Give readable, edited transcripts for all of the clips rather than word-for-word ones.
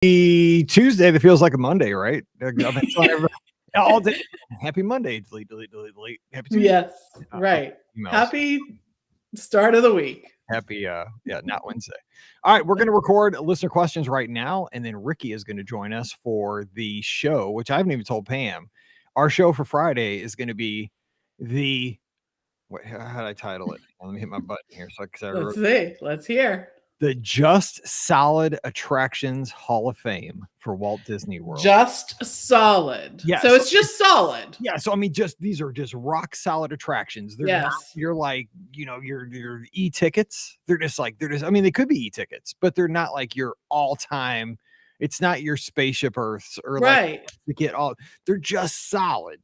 Tuesday that feels like a Monday, right? I've been telling everybody all day. Happy Monday. Delete. Happy Tuesday. Yes, right. Emails. Happy start of the week. Happy, not Wednesday. All right, we're going to record listener questions right now, and then Ricky is going to join us for the show, which I haven't even told Pam. Our show for Friday is going to be how did I title it? Let me hit my button here. Let's see. Let's hear. The Just Solid Attractions Hall of Fame for Walt Disney World. Just solid. Yeah. So it's just solid. Yeah. So, I mean, these are just rock solid attractions. They're not, you're like, your e-tickets. I mean, they could be e-tickets, but they're not like your all-time. It's not your Spaceship Earths or right. They're just solid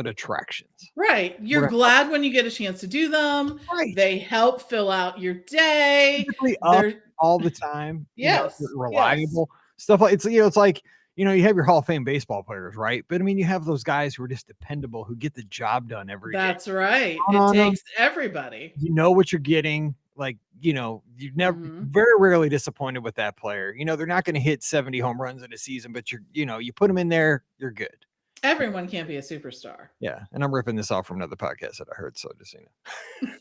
attractions. Right. You're glad when you get a chance to do them. Right. They help fill out your day. They're all the time. Yes. Reliable stuff. Like it's like, you have your Hall of Fame baseball players, right? But I mean, you have those guys who are just dependable, who get the job done every day. That's right. It takes everybody. You know what you're getting. Like, you've never very rarely disappointed with that player. They're not going to hit 70 home runs in a season, but you put them in there, you're good. Everyone can't be a superstar. Yeah. And I'm ripping this off from another podcast that I heard. So just,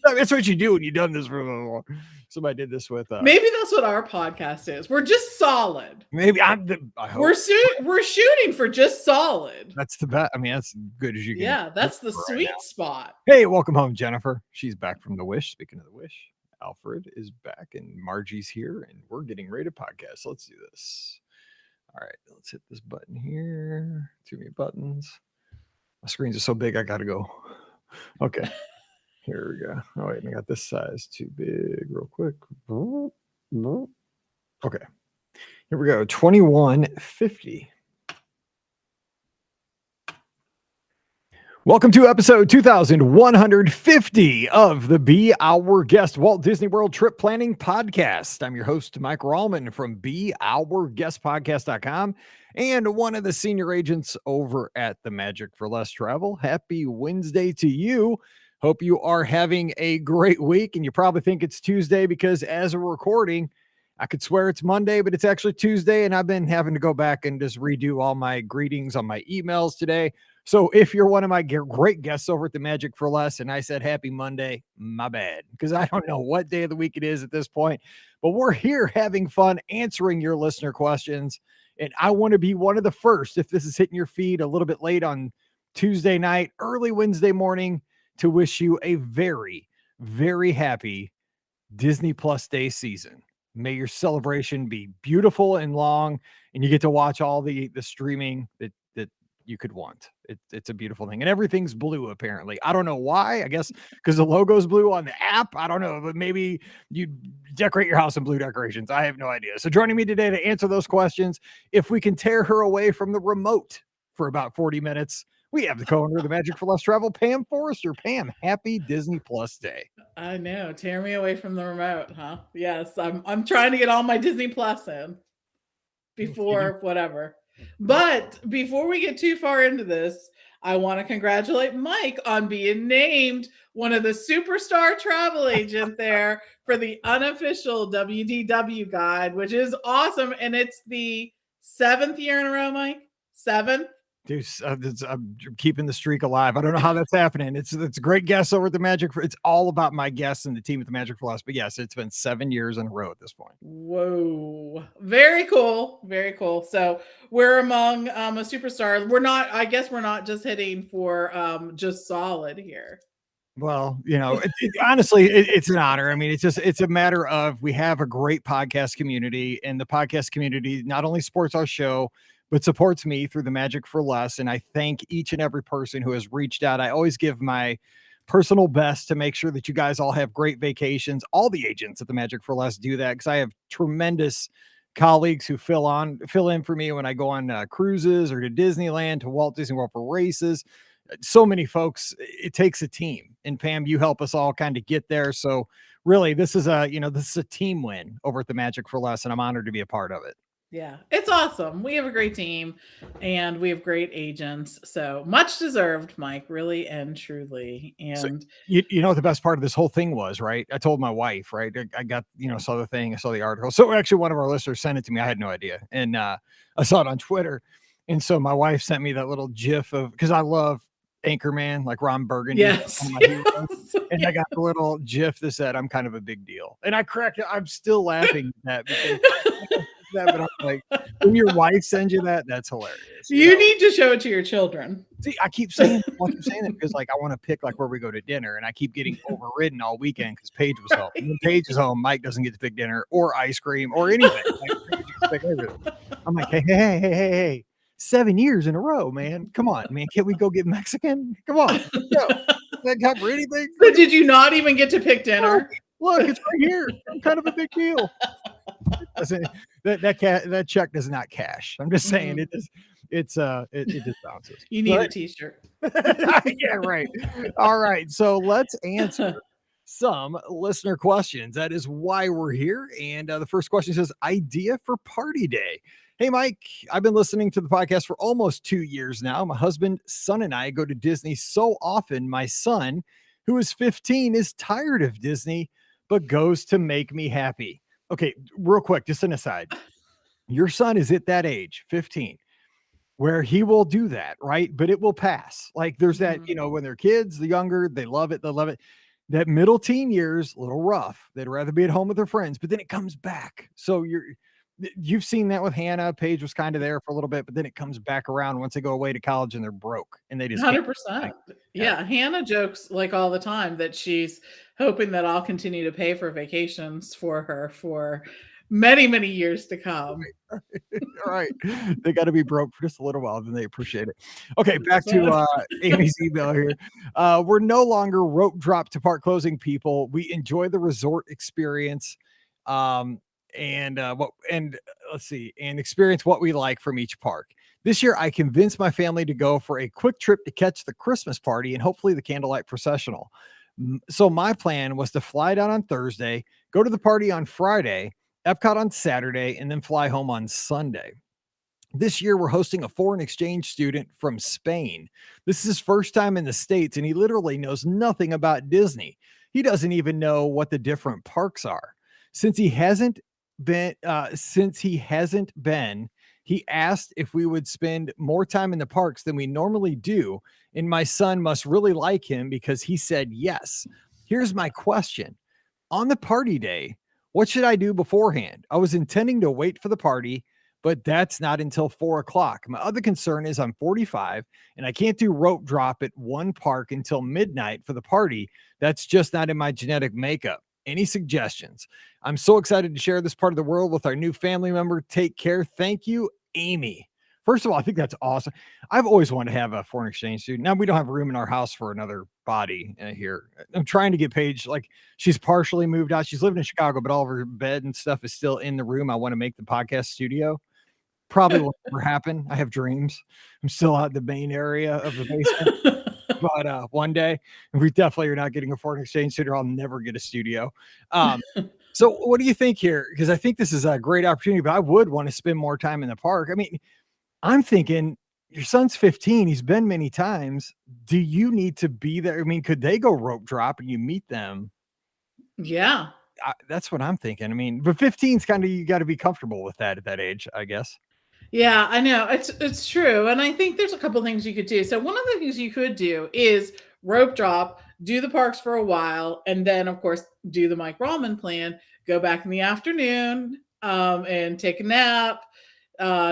that's what you do when you've done this for a little while. Somebody did this with, maybe that's what our podcast is. We're just solid. Maybe I hope. We're shooting for just solid. That's the best. I mean, that's good as you can. Yeah. That's the sweet spot. Hey, welcome home, Jennifer. She's back from the Wish. Speaking of the Wish. Alfred is back and Margie's here and we're getting ready to podcast. Let's do this. All right, let's hit this button here. Too many buttons. My screens are so big, I gotta go. Okay, here we go. Oh wait, I got this size too big real quick. Okay, here we go. 2150. Welcome to episode 2150 of the Be Our Guest Walt Disney World Trip Planning Podcast. I'm your host, Mike Rallman from BeOurGuestPodcast.com and one of the senior agents over at the Magic for Less Travel. Happy Wednesday to you. Hope you are having a great week. And you probably think it's Tuesday because as we're recording, I could swear it's Monday, but it's actually Tuesday. And I've been having to go back and just redo all my greetings on my emails today. So if you're one of my great guests over at the Magic for Less and I said happy Monday, my bad, because I don't know what day of the week it is at this point, but we're here having fun answering your listener questions. And I want to be one of the first, if this is hitting your feed a little bit late on Tuesday night, early Wednesday morning, to wish you a very, very happy Disney Plus Day season. May your celebration be beautiful and long, and you get to watch all the streaming that you could want. It's a beautiful thing. And everything's blue, apparently. I don't know why. I guess because the logo's blue on the app. I don't know, but maybe you decorate your house in blue decorations. I have no idea. So joining me today to answer those questions, if we can tear her away from the remote for about 40 minutes, we have the co-owner of the Magic for Less Travel, Pam Forrester. Pam, happy Disney Plus Day. I know. Tear me away from the remote, huh? Yes. I'm trying to get all my Disney Plus in before whatever. But before we get too far into this, I want to congratulate Mike on being named one of the superstar travel agent there for the unofficial WDW guide, which is awesome. And it's the 7th year in a row, Mike. 7th. Dude, I'm keeping the streak alive. I don't know how that's happening. It's great guests over at the Magic. It's all about my guests and the team at the Magic for Less. But yes, it's been 7 years in a row at this point. Whoa. Very cool. Very cool. So we're among a superstar. I guess we're not just hitting for just solid here. Well, honestly, it's an honor. I mean, it's a matter of we have a great podcast community, and the podcast community not only supports our show, but supports me through the Magic for Less. And I thank each and every person who has reached out. I always give my personal best to make sure that you guys all have great vacations. All the agents at the Magic for Less do that because I have tremendous colleagues who fill in for me when I go on cruises or to Disneyland, to Walt Disney World for races. So many folks, it takes a team. And Pam, you help us all kind of get there. So really, this is a team win over at the Magic for Less, and I'm honored to be a part of it. Yeah, it's awesome. We have a great team and we have great agents. So much deserved, Mike, really and truly. So And you know what the best part of this whole thing was, right? I told my wife, right? I got, saw the thing, I saw the article. So actually one of our listeners sent it to me. I had no idea. And I saw it on Twitter. And so my wife sent me that little gif of, because I love Anchorman, like Ron Burgundy, one of yes, my heroes. yes, And I yes. got the little gif that said, I'm kind of a big deal. And I cracked it. I'm still laughing at that because I don't think that, but I'm like, when your wife sends you that, that's hilarious. You need to show it to your children. See, I keep saying that because, like, I wanna pick, like, where we go to dinner, and I keep getting overridden all weekend because Paige was home. And when Right. Paige is home, Mike doesn't get to pick dinner or ice cream or anything. Like, Paige gets to pick everything. I'm like, "Hey, hey, hey, hey, hey, hey, 7 years in a row, man. Come on, man. Can't we go get Mexican? Come on. Let's go. That cover anything? So Look at did you not even get to pick look, dinner? look, it's right here. I'm kind of a big deal." Doesn't that check does not cash. I'm just saying Mhm. it just bounces. You need a But t-shirt. yeah, right. All right. So let's answer some listener questions. That is why we're here. And the first question says, idea for party day. Hey, Mike, I've been listening to the podcast for almost 2 years now. My husband, son, and I go to Disney so often. My son, who is 15, is tired of Disney, but goes to make me happy. Okay, real quick, just an aside. Your son is at that age, 15, where he will do that, right? But it will pass. Like there's that, Mhm. when they're kids, the younger, they love it, they love it. That middle teen years, a little rough. They'd rather be at home with their friends, but then it comes back. So you've seen that with Hannah. Paige was kind of there for a little bit, but then it comes back around once they go away to college and they're broke and they just can't go back. 100%. Yeah, Yeah, Hannah jokes like all the time that she's hoping that I'll continue to pay for vacations for her for many, many years to come. all right. They got to be broke for just a little while, then they appreciate it. Okay, back to 100%. Amy's email here. We're no longer rope drop to park closing people. We enjoy the resort experience. Um, and let's see, and experience what we like from each park. This year, I convinced my family to go for a quick trip to catch the Christmas party and hopefully the candlelight processional. So my plan was to fly down on Thursday, go to the party on Friday, Epcot on Saturday, and then fly home on Sunday. This year, we're hosting a foreign exchange student from Spain. This is his first time in the States, and he literally knows nothing about Disney. He doesn't even know what the different parks are. Since he hasn't been, he asked if we would spend more time in the parks than we normally do. And my son must really like him because he said yes. Here's my question on the party day, what should I do beforehand? I was intending to wait for the party, but that's not until 4 o'clock. My other concern is I'm 45 and I can't do rope drop at one park until midnight for the party. That's just not in my genetic makeup. Any suggestions? I'm so excited to share this part of the world with our new family member. Take care. Thank you, Amy. First of all, I think that's awesome. I've always wanted to have a foreign exchange student. Now we don't have room in our house for another body here. I'm trying to get Paige, like, she's partially moved out. She's living in Chicago, but all of her bed and stuff is still in the room. I want to make the podcast studio. Probably will never happen. I have dreams. I'm still out in the main area of the basement, but one day, and we definitely are not getting a foreign exchange student. I'll never get a studio. Um, so what do you think here? Because I think this is a great opportunity, but I would want to spend more time in the park. I mean, I'm thinking your son's 15. He's been many times. Do you need to be there? I mean, could they go rope drop and you meet them? Yeah. That's what I'm thinking. I mean, but 15 is kind of, you got to be comfortable with that at that age, I guess. Yeah, I know. It's true. And I think there's a couple things you could do. So one of the things you could do is rope drop, do the parks for a while, and then of course do the Mike Ramen plan, go back in the afternoon, and take a nap,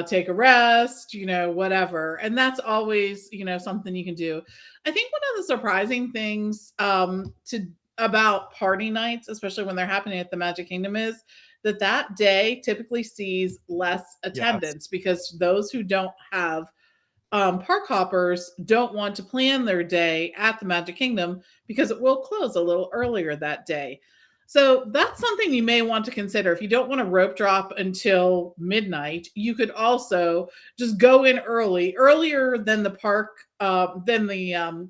take a rest, whatever. And that's always, something you can do. I think one of the surprising things to about party nights, especially when they're happening at the Magic Kingdom, is that day typically sees less Yes. attendance because those who don't have park hoppers don't want to plan their day at the Magic Kingdom because it will close a little earlier that day. So that's something you may want to consider. If you don't want to rope drop until midnight, you could also just go in earlier than the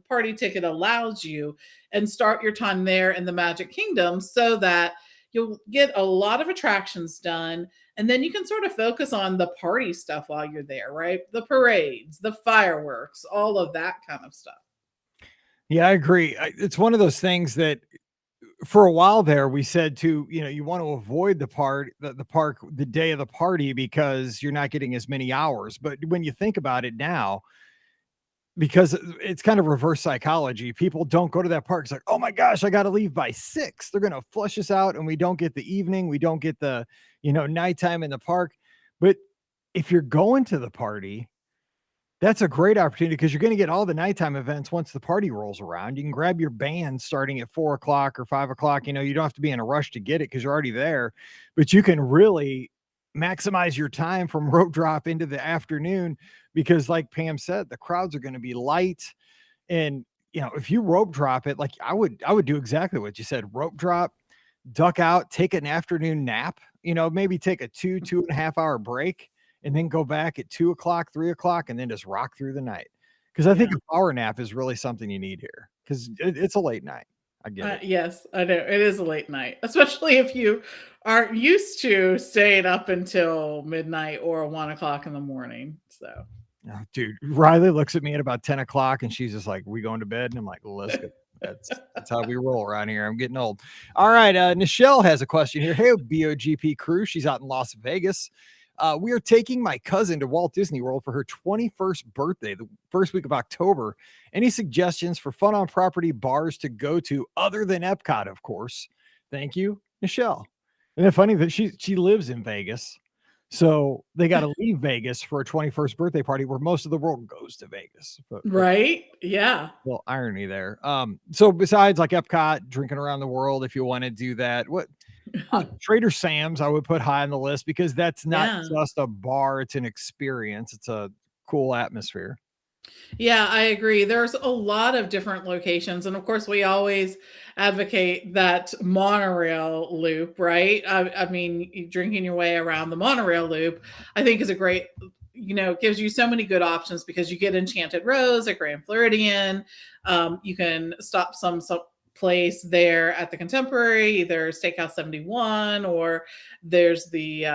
party ticket allows you, and start your time there in the Magic Kingdom so that you'll get a lot of attractions done And then you can sort of focus on the party stuff while you're there, right? The parades, the fireworks, all of that kind of stuff. Yeah, I agree. It's one of those things that for a while there we said to, you want to avoid the park the day of the party because you're not getting as many hours. But when you think about it now, because it's kind of reverse psychology. People don't go to that park. It's like, oh my gosh, I got to leave by 6. They're going to flush us out and we don't get the evening. We don't get the, nighttime in the park. But if you're going to the party, that's a great opportunity because you're going to get all the nighttime events once the party rolls around. You can grab your band starting at 4 o'clock or 5 o'clock. You don't have to be in a rush to get it because you're already there, but you can really maximize your time from rope drop into the afternoon because, like Pam said, the crowds are going to be light. And, if you rope drop it, like I would do exactly what you said, rope drop, duck out, take an afternoon nap, maybe take a 2.5 hour break and then go back at 2 o'clock, 3 o'clock, and then just rock through the night. Cause I think Yeah. a power nap is really something you need here because it's a late night. I get it. Yes, I know. It is a late night, especially if you aren't used to staying up until midnight or 1 o'clock in the morning. So, Oh, dude, Riley looks at me at about 10 o'clock and she's just like, we going to bed? And I'm like, well, let's go. That's how we roll around here. I'm getting old. All right. Nichelle has a question here. Hey, BOGP crew. She's out in Las Vegas. We are taking my cousin to Walt Disney World for her 21st birthday, the first week of October. Any suggestions for fun on property bars to go to other than Epcot, of course? Thank you, Nichelle. Isn't it funny that she lives in Vegas? So they got to leave Vegas for a 21st birthday party where most of the world goes to Vegas. But right? Yeah. well, irony there. So besides like Epcot, drinking around the world, if you want to do that, what Trader Sam's I would put high on the list because that's not Yeah. just a bar, it's an experience. It's a cool atmosphere. Yeah, I agree. There's a lot of different locations. And of course, we always advocate that monorail loop, right? I mean, drinking your way around the monorail loop, I think is a great, it gives you so many good options because you get Enchanted Rose at Grand Floridian. You can stop some place there at the Contemporary, either Steakhouse 71 or there's the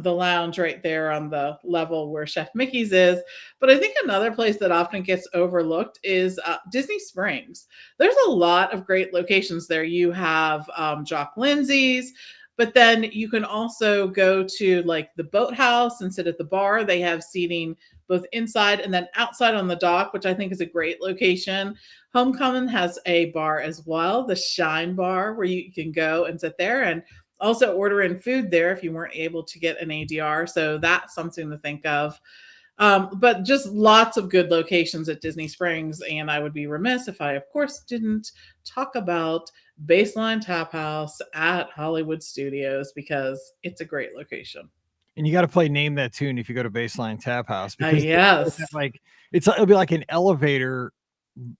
lounge right there on the level where Chef Mickey's is. But I think another place that often gets overlooked is Disney Springs. There's a lot of great locations there. You have Jock Lindsay's, but then you can also go to like the boathouse and sit at the bar. They have seating both inside and then outside on the dock, which I think is a great location. Homecoming has a bar as well, the Shine Bar, where you can go and sit there and also order in food there if you weren't able to get an ADR. So that's something to think of. But just lots of good locations at Disney Springs. And I would be remiss if I, of course, didn't talk about Baseline Tap House at Hollywood Studios because it's a great location. And you got to play Name That Tune if you go to Baseline Tap House because Yes. like it'll be like an elevator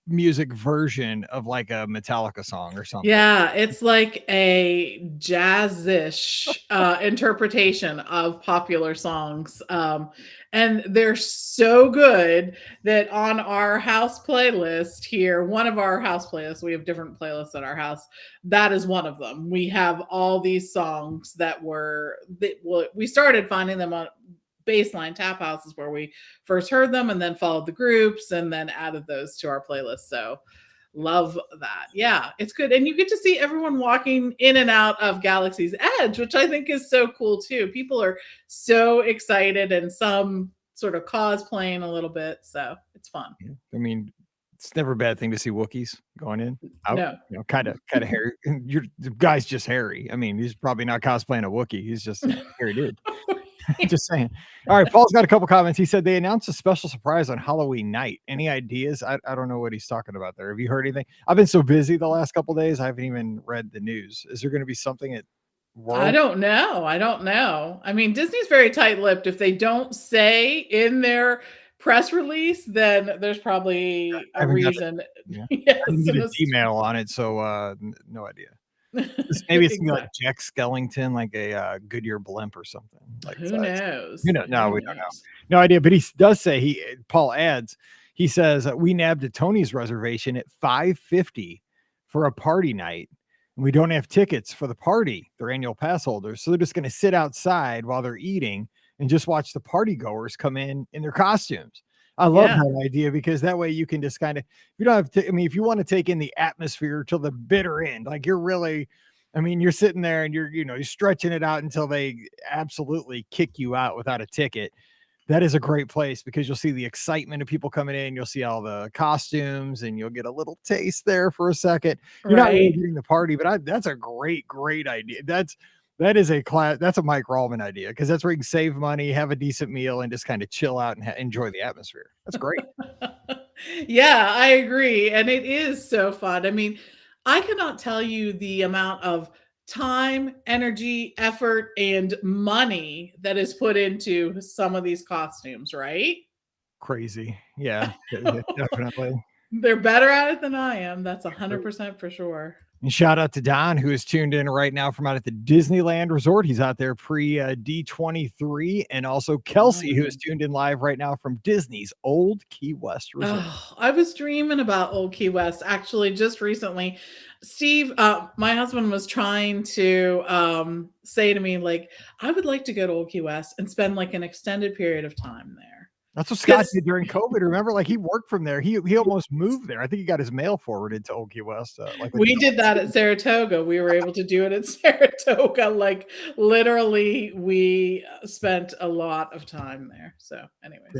music version of like a Metallica song or something. Yeah, it's like a jazzish interpretation of popular songs. And they're so good that on our house playlist here, one of our house playlists, we have different playlists at our house. That is one of them. We have all these songs we started finding them on Baseline Tap House is where we first heard them and then followed the groups and then added those to our playlist. So love that. Yeah, it's good. And you get to see everyone walking in and out of Galaxy's Edge, which I think is so cool too. People are so excited and some sort of cosplaying a little bit. So it's fun. I mean, it's never a bad thing to see Wookiees going in. Out, No. kind of hairy. The guy's just hairy. I mean, he's probably not cosplaying a Wookiee. He's just a hairy dude. Just saying. All right, Paul's got a couple comments. He said they announced a special surprise on Halloween night. Any ideas? I don't know what he's talking about there. Have you heard anything? I've been so busy the last couple days, I haven't even read the news. Is there going to be something at World? I don't know. I mean, Disney's very tight-lipped. If they don't say in their press release, then there's probably a reason. Yes, I didn't get an email on it, so no idea. Maybe it's exactly. Like Jack Skellington, like a Goodyear blimp or something. Like who knows? No, we don't know. No idea. But he does say Paul adds, he says we nabbed a Tony's reservation at $550 for a party night. We don't have tickets for the party. They're annual pass holders. So they're just going to sit outside while they're eating and just watch the party goers come in their costumes. I love Yeah. that idea because that way you can just kind of, you don't have to, I mean, if you want to take in the atmosphere till the bitter end, like you're really, I mean, you're sitting there and you're stretching it out until they absolutely kick you out without a ticket. That is a great place because you'll see the excitement of people coming in. You'll see all the costumes and you'll get a little taste there for a second. You're not really Right. getting the party, but that's a great idea. That is a class. That's a Mike Rallman idea because that's where you can save money, have a decent meal, and just kind of chill out and enjoy the atmosphere. That's great. Yeah, I agree. And it is so fun. I mean, I cannot tell you the amount of time, energy, effort, and money that is put into some of these costumes, right? Crazy. Yeah, yeah, definitely. They're better at it than I am. That's 100% for sure. And shout out to Don, who is tuned in right now from out at the Disneyland Resort. He's out there pre D23. And also Kelsey, who is Mm. tuned in live right now from Disney's Old Key West Resort. Oh, I was dreaming about Old Key West actually just recently. Steve, my husband was trying to say to me, like, I would like to go to Old Key West and spend like an extended period of time there. That's what Scott Because did during COVID. Remember, like he worked from there. He almost moved there. I think he got his mail forwarded to Old Key West. Like we did that at Saratoga. We were able to do it at Saratoga. Like literally, we spent a lot of time there. So, anyways.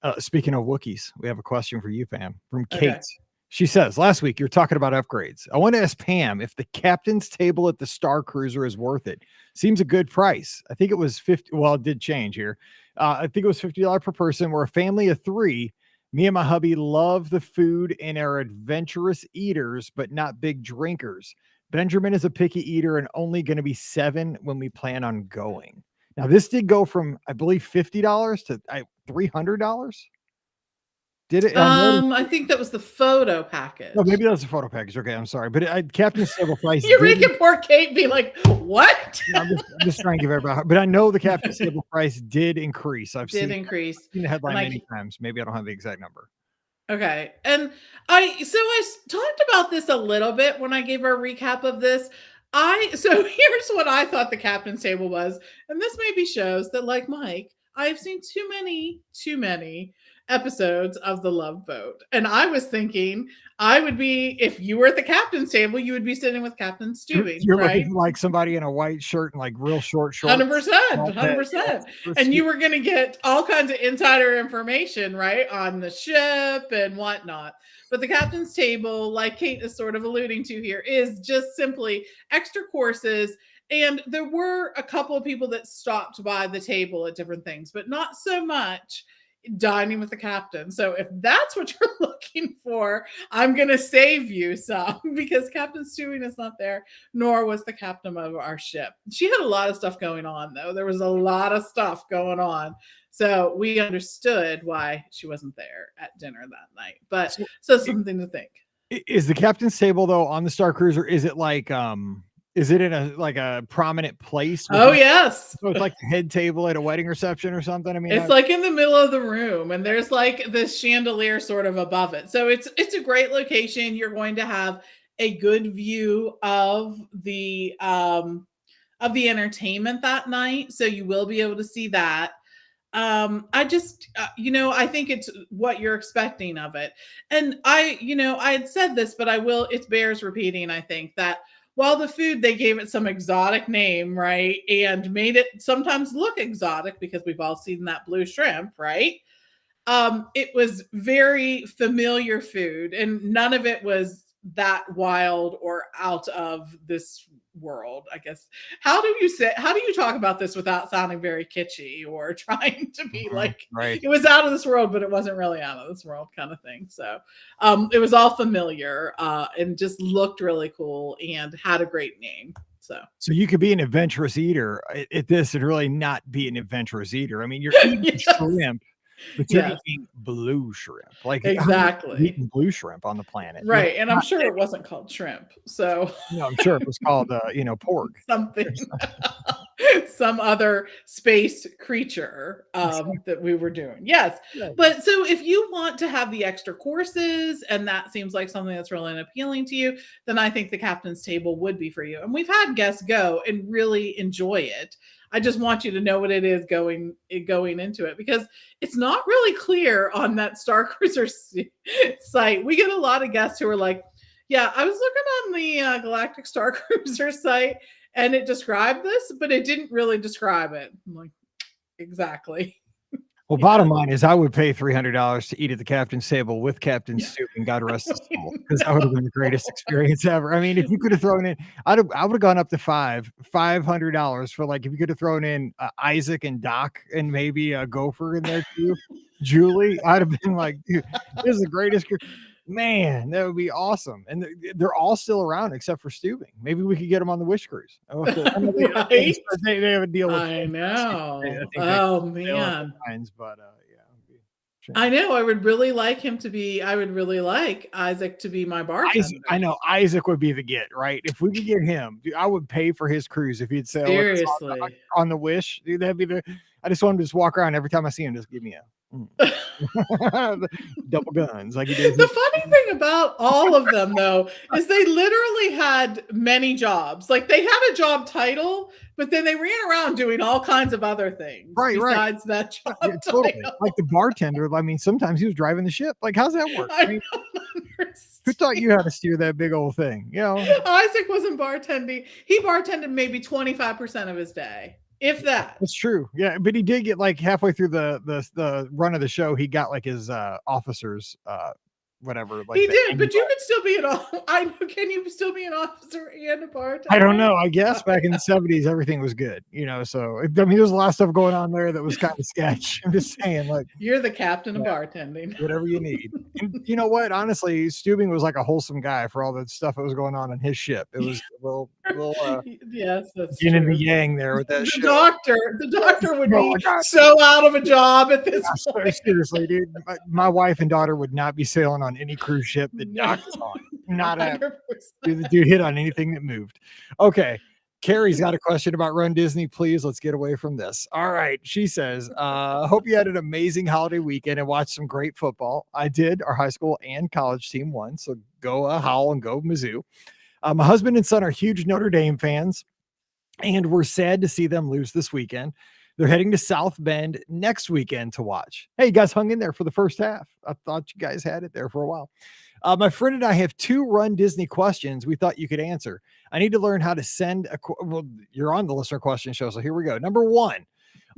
okay. Speaking of Wookiees, we have a question for you, Pam, from Kate. Okay. She says, last week you're talking about upgrades. I want to ask Pam if the captain's table at the Star Cruiser is worth it. Seems a good price. I think it was 50. Well, it did change here. I think it was $50 per person. We're a family of 3. Me and my hubby love the food and are adventurous eaters, but not big drinkers. Benjamin is a picky eater and only going to be 7 when we plan on going. Now, this did go from, I believe, $50 to $300. Did it? I think that was the photo package. No, maybe that was a photo package. Okay, I'm sorry, but Captain's Table price. You're making poor Kate be like, "What?" I'm just trying to give everybody, but I know the Captain's Table price did increase. I've Did seen increase. the headline And many times. Maybe I don't have the exact number. Okay. And I talked about this a little bit when I gave our recap of this. So here's what I thought the captain's table was, and this maybe shows that, like Mike, I've seen too many episodes of The Love Boat. And I was thinking I would be, if you were at the captain's table, you would be sitting with Captain Stewie, You're right? looking like somebody in a white shirt and like real short shorts. 100%, 100%. And you were going to get all kinds of insider information, right, on the ship and whatnot. But the captain's table, like Kate is sort of alluding to here, is just simply extra courses. And there were a couple of people that stopped by the table at different things, but not so much dining with the captain. So if that's what you're looking for, I'm going to save you some because Captain Stewie is not there, nor was the captain of our ship. She had a lot of stuff going on, though. There was a lot of stuff going on. So we understood why she wasn't there at dinner that night. But so something to think. Is the captain's table though on the Star Cruiser? Is it like is it in a prominent place? Oh, yes. So it's like the head table at a wedding reception or something. I mean, it's like in the middle of the room, and there's like this chandelier sort of above it. So it's a great location. You're going to have a good view of the entertainment that night, so you will be able to see that. I just I think it's what you're expecting of it. And I had said this, but it bears repeating. I think that while the food, they gave it some exotic name, right, and made it sometimes look exotic because we've all seen that blue shrimp, right? It was very familiar food, and none of it was that wild or out of this world, I guess. How do you talk about this without sounding very kitschy or trying to be like, right, it was out of this world, but it wasn't really out of this world kind of thing. So it was all familiar and just looked really cool and had a great name. So you could be an adventurous eater at this and really not be an adventurous eater. I mean, you're eating yes. shrimp, but you're eating blue shrimp. Like exactly eating blue shrimp on the planet. Right. And I'm sure it wasn't called shrimp. So I'm sure it was called pork. Something. some other space creature that we were doing. Yes. Yeah. But so if you want to have the extra courses and that seems like something that's really appealing to you, then I think the captain's table would be for you. And we've had guests go and really enjoy it. I just want you to know what it is going into it, because it's not really clear on that Star Cruiser site. We get a lot of guests who are like, yeah, I was looking on the Galactic Star Cruiser site and it described this, but it didn't really describe it. I'm like, exactly. Well, bottom line is I would pay $300 to eat at the captain's table with Captain Soup, and God rest his soul, because that would have been the greatest experience ever. I mean, if you could have thrown in, I would have gone up to $500 for, like, if you could have thrown in Isaac and Doc and maybe a Gopher in there too, Julie, I'd have been like, dude, this is the greatest. Man, that would be awesome. And they're all still around except for Stubing. Maybe we could get them on the Wish Cruise. I know Right? they have a deal with I know. I think Oh they man. lines, but yeah. I know. I would really like him to be. I would really like Isaac to be my bartender. I know Isaac would be the get, right? If we could get him, dude, I would pay for his cruise if he'd sail Seriously. on the Wish. Dude, that'd be the. I just want him to just walk around every time I see him. Just give me a double guns like he did. The funny thing about all of them, though, is they literally had many jobs. Like they had a job title, but then they ran around doing all kinds of other things besides that job totally. title. Like the bartender. I mean, sometimes he was driving the ship. Like, how's that work? I mean, who taught you how to steer that big old thing? You know, Isaac wasn't bartending. He bartended maybe 25% of his day. If that. That's true. Yeah, but he did get like halfway through the run of the show, he got like his officers whatever. Like he did, but you could still be can you still be an officer and a bartender? I don't know. I guess back in the 70s, everything was good, you know. So I mean, there's a lot of stuff going on there that was kind of sketch. I'm just saying, like, you're the captain of bartending. Whatever you need. And you know what? Honestly, Stubing was like a wholesome guy for all the stuff that was going on his ship. It was a little yes, that's yin true. and the yang there with that. The doctor would be so out of a job at this point. Seriously, dude, my wife and daughter would not be sailing on any cruise ship that Doc is on. Not ever. The dude hit on anything that moved. Okay. Carrie's got a question about Run Disney. Please, let's get away from this. All right. She says, hope you had an amazing holiday weekend and watched some great football. I did. Our high school and college team won. So go Howl and go Mizzou. My husband and son are huge Notre Dame fans, and we're sad to see them lose this weekend. They're heading to South Bend next weekend to watch. Hey, you guys hung in there for the first half. I thought you guys had it there for a while. My friend and I have 2 Run Disney questions we thought you could answer. I need to learn how to send well, you're on the listener question show, so here we go. Number 1,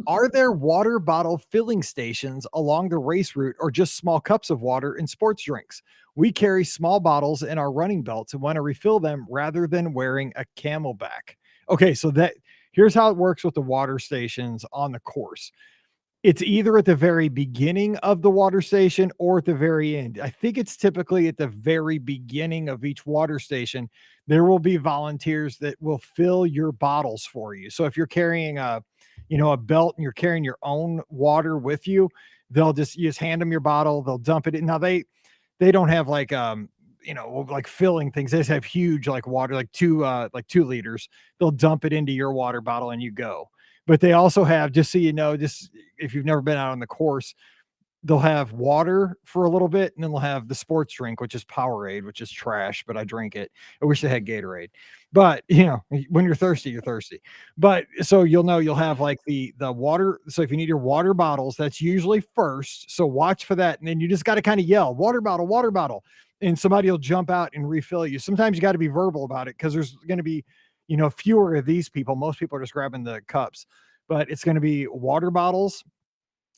are there water bottle filling stations along the race route or just small cups of water and sports drinks? We carry small bottles in our running belts and want to refill them rather than wearing a Camelback. Okay, so here's how it works with the water stations on the course. It's either at the very beginning of the water station or at the very end. I think it's typically at the very beginning of each water station. There will be volunteers that will fill your bottles for you. So if you're carrying a belt and you're carrying your own water with you, you just hand them your bottle. They'll dump it in. Now they don't have like filling things. They just have huge like water, like 2 liters. They'll dump it into your water bottle and you go. But they also have, just so you know, just if you've never been out on the course, they'll have water for a little bit, and then they'll have the sports drink, which is Powerade, which is trash, but I drink it. I wish they had Gatorade. But, when you're thirsty, you're thirsty. But so you'll have like the water. So if you need your water bottles, that's usually first. So watch for that. And then you just got to kind of yell, water bottle, water bottle. And somebody will jump out and refill you. Sometimes you got to be verbal about it because there's going to be fewer of these people. Most people are just grabbing the cups, but it's going to be water bottles,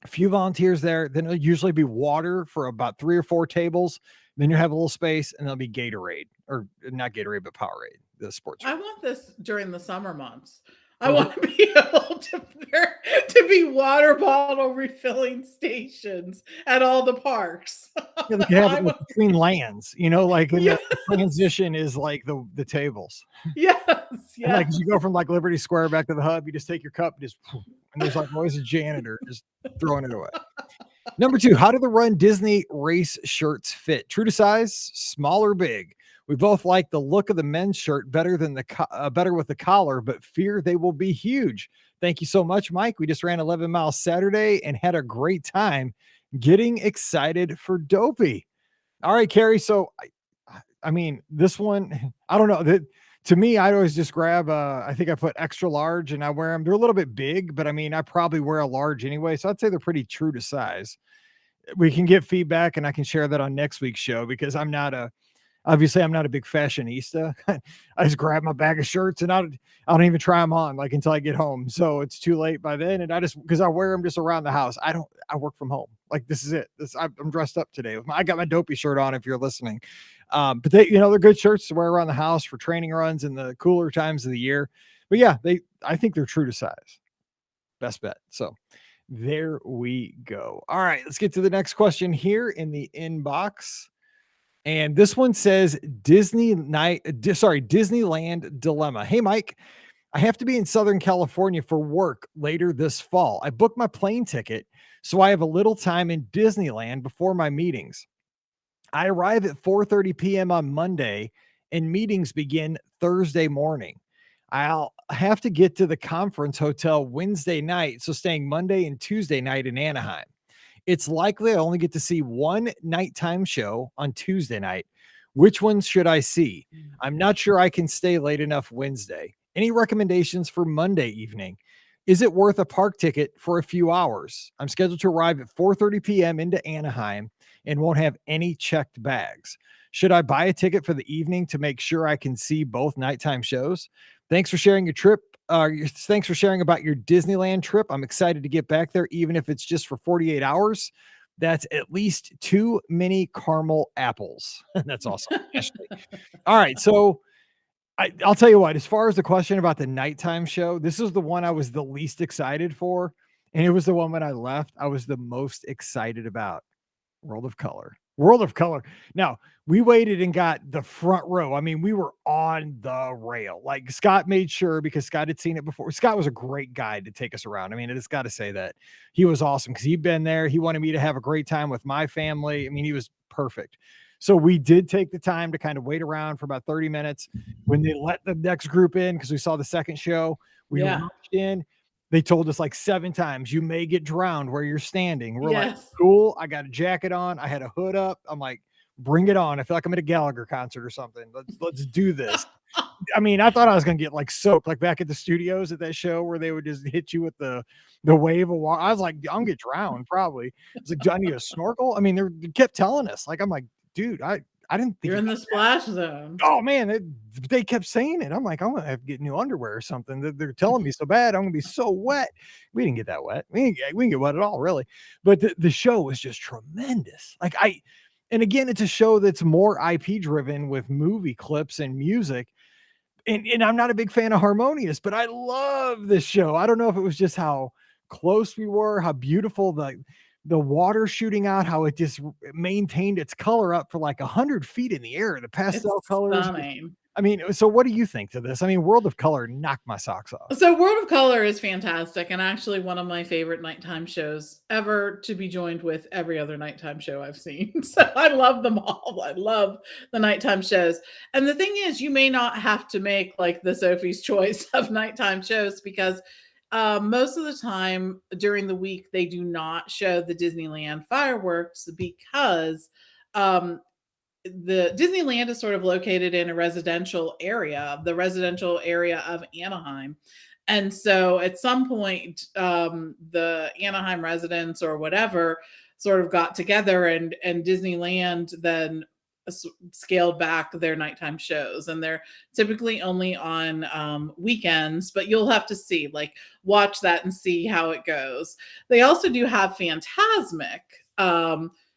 a few volunteers there. Then it'll usually be water for about 3 or 4 tables. Then you have a little space and there'll be Gatorade, or not Gatorade, but Powerade, the sports drink. I want this during the summer months. I want to be able to be water bottle refilling stations at all the parks. Yeah, they can have it between lands, like the transition is like the tables. Yes. And like as you go from like Liberty Square back to the hub, you just take your cup and there's like always a janitor just throwing it away. Number 2, how do the Run Disney race shirts fit? True to size, small or big? We both like the look of the men's shirt better than better with the collar, but fear they will be huge. Thank you so much, Mike. We just ran 11 miles Saturday and had a great time. Getting excited for Dopey. All right, Carrie. So I mean, this one, I don't know that to me, I always just grab, I think I put extra large and I wear them. They're a little bit big, but I mean, I probably wear a large anyway. So I'd say they're pretty true to size. We can get feedback and I can share that on next week's show because obviously I'm not a big fashionista. I just grab my bag of shirts and I don't even try them on like until I get home. So it's too late by then. And because I wear them just around the house. I work from home. Like this is it. I'm dressed up today. I got my Dopey shirt on if you're listening. But they're good shirts to wear around the house for training runs in the cooler times of the year. But yeah, I think they're true to size. Best bet. So there we go. All right, let's get to the next question here in the inbox. And this one says Disneyland dilemma. Hey, Mike, I have to be in Southern California for work later this fall. I booked my plane ticket, so I have a little time in Disneyland before my meetings. I arrive at 4:30 p.m. on Monday and meetings begin Thursday morning. I'll have to get to the conference hotel Wednesday night, so staying Monday and Tuesday night in Anaheim. It's likely I only get to see one nighttime show on Tuesday night. Which ones should I see? I'm not sure I can stay late enough Wednesday. Any recommendations for Monday evening? Is it worth a park ticket for a few hours? I'm scheduled to arrive at 4:30 p.m. into Anaheim and won't have any checked bags. Should I buy a ticket for the evening to make sure I can see both nighttime shows? Thanks for sharing your trip. Thanks for sharing about your Disneyland trip. I'm excited to get back there, even if it's just for 48 hours. That's at least 2 mini caramel apples. That's awesome, Ashley. All right. So I'll tell you what, as far as the question about the nighttime show, this is the one I was the least excited for. And it was the one when I left, I was the most excited about. World of Color. World of Color. Now, we waited and got the front row. I mean, we were on the rail. Like Scott made sure because Scott had seen it before. Scott was a great guide to take us around. I mean, I just got to say that he was awesome because he'd been there. He wanted me to have a great time with my family. I mean, he was perfect. So we did take the time to kind of wait around for about 30 minutes when they let the next group in because we saw the second show. We rushed in. They told us like 7 times, you may get drowned where you're standing. We're like, cool. I got a jacket on. I had a hood up. I'm like, bring it on. I feel like I'm at a Gallagher concert or something. Let's do this. I mean, I thought I was going to get like soaked, like back at the studios at that show where they would just hit you with the wave of water. I was like, I'm going to get drowned probably. It's like, do I need a snorkel? I mean, they kept telling us, like, I'm like, dude, I didn't think you're in the splash zone. Oh man, they kept saying it. I'm like, I'm gonna have to get new underwear or something. They're telling me so bad. I'm gonna be so wet. We didn't get that wet. We didn't get wet at all, really. But the show was just tremendous. And again, it's a show that's more IP driven with movie clips and music. And I'm not a big fan of Harmonious, but I love this show. I don't know if it was just how close we were, how beautiful the water shooting out, how it just maintained its color up for like 100 feet in the air. The pastel colors. Stunning. I mean, so what do you think to this? I mean, World of Color knocked my socks off. So World of Color is fantastic and actually one of my favorite nighttime shows ever, to be joined with every other nighttime show I've seen. So I love them all. I love the nighttime shows. And the thing is, you may not have to make like the Sophie's Choice of nighttime shows because most of the time during the week, they do not show the Disneyland fireworks because the Disneyland is sort of located in a residential area, the residential area of Anaheim. And so at some point, the Anaheim residents or whatever sort of got together and Disneyland then scaled back their nighttime shows, and they're typically only on weekends, but you'll have to see, like, watch that and see how it goes. They also do have Fantasmic,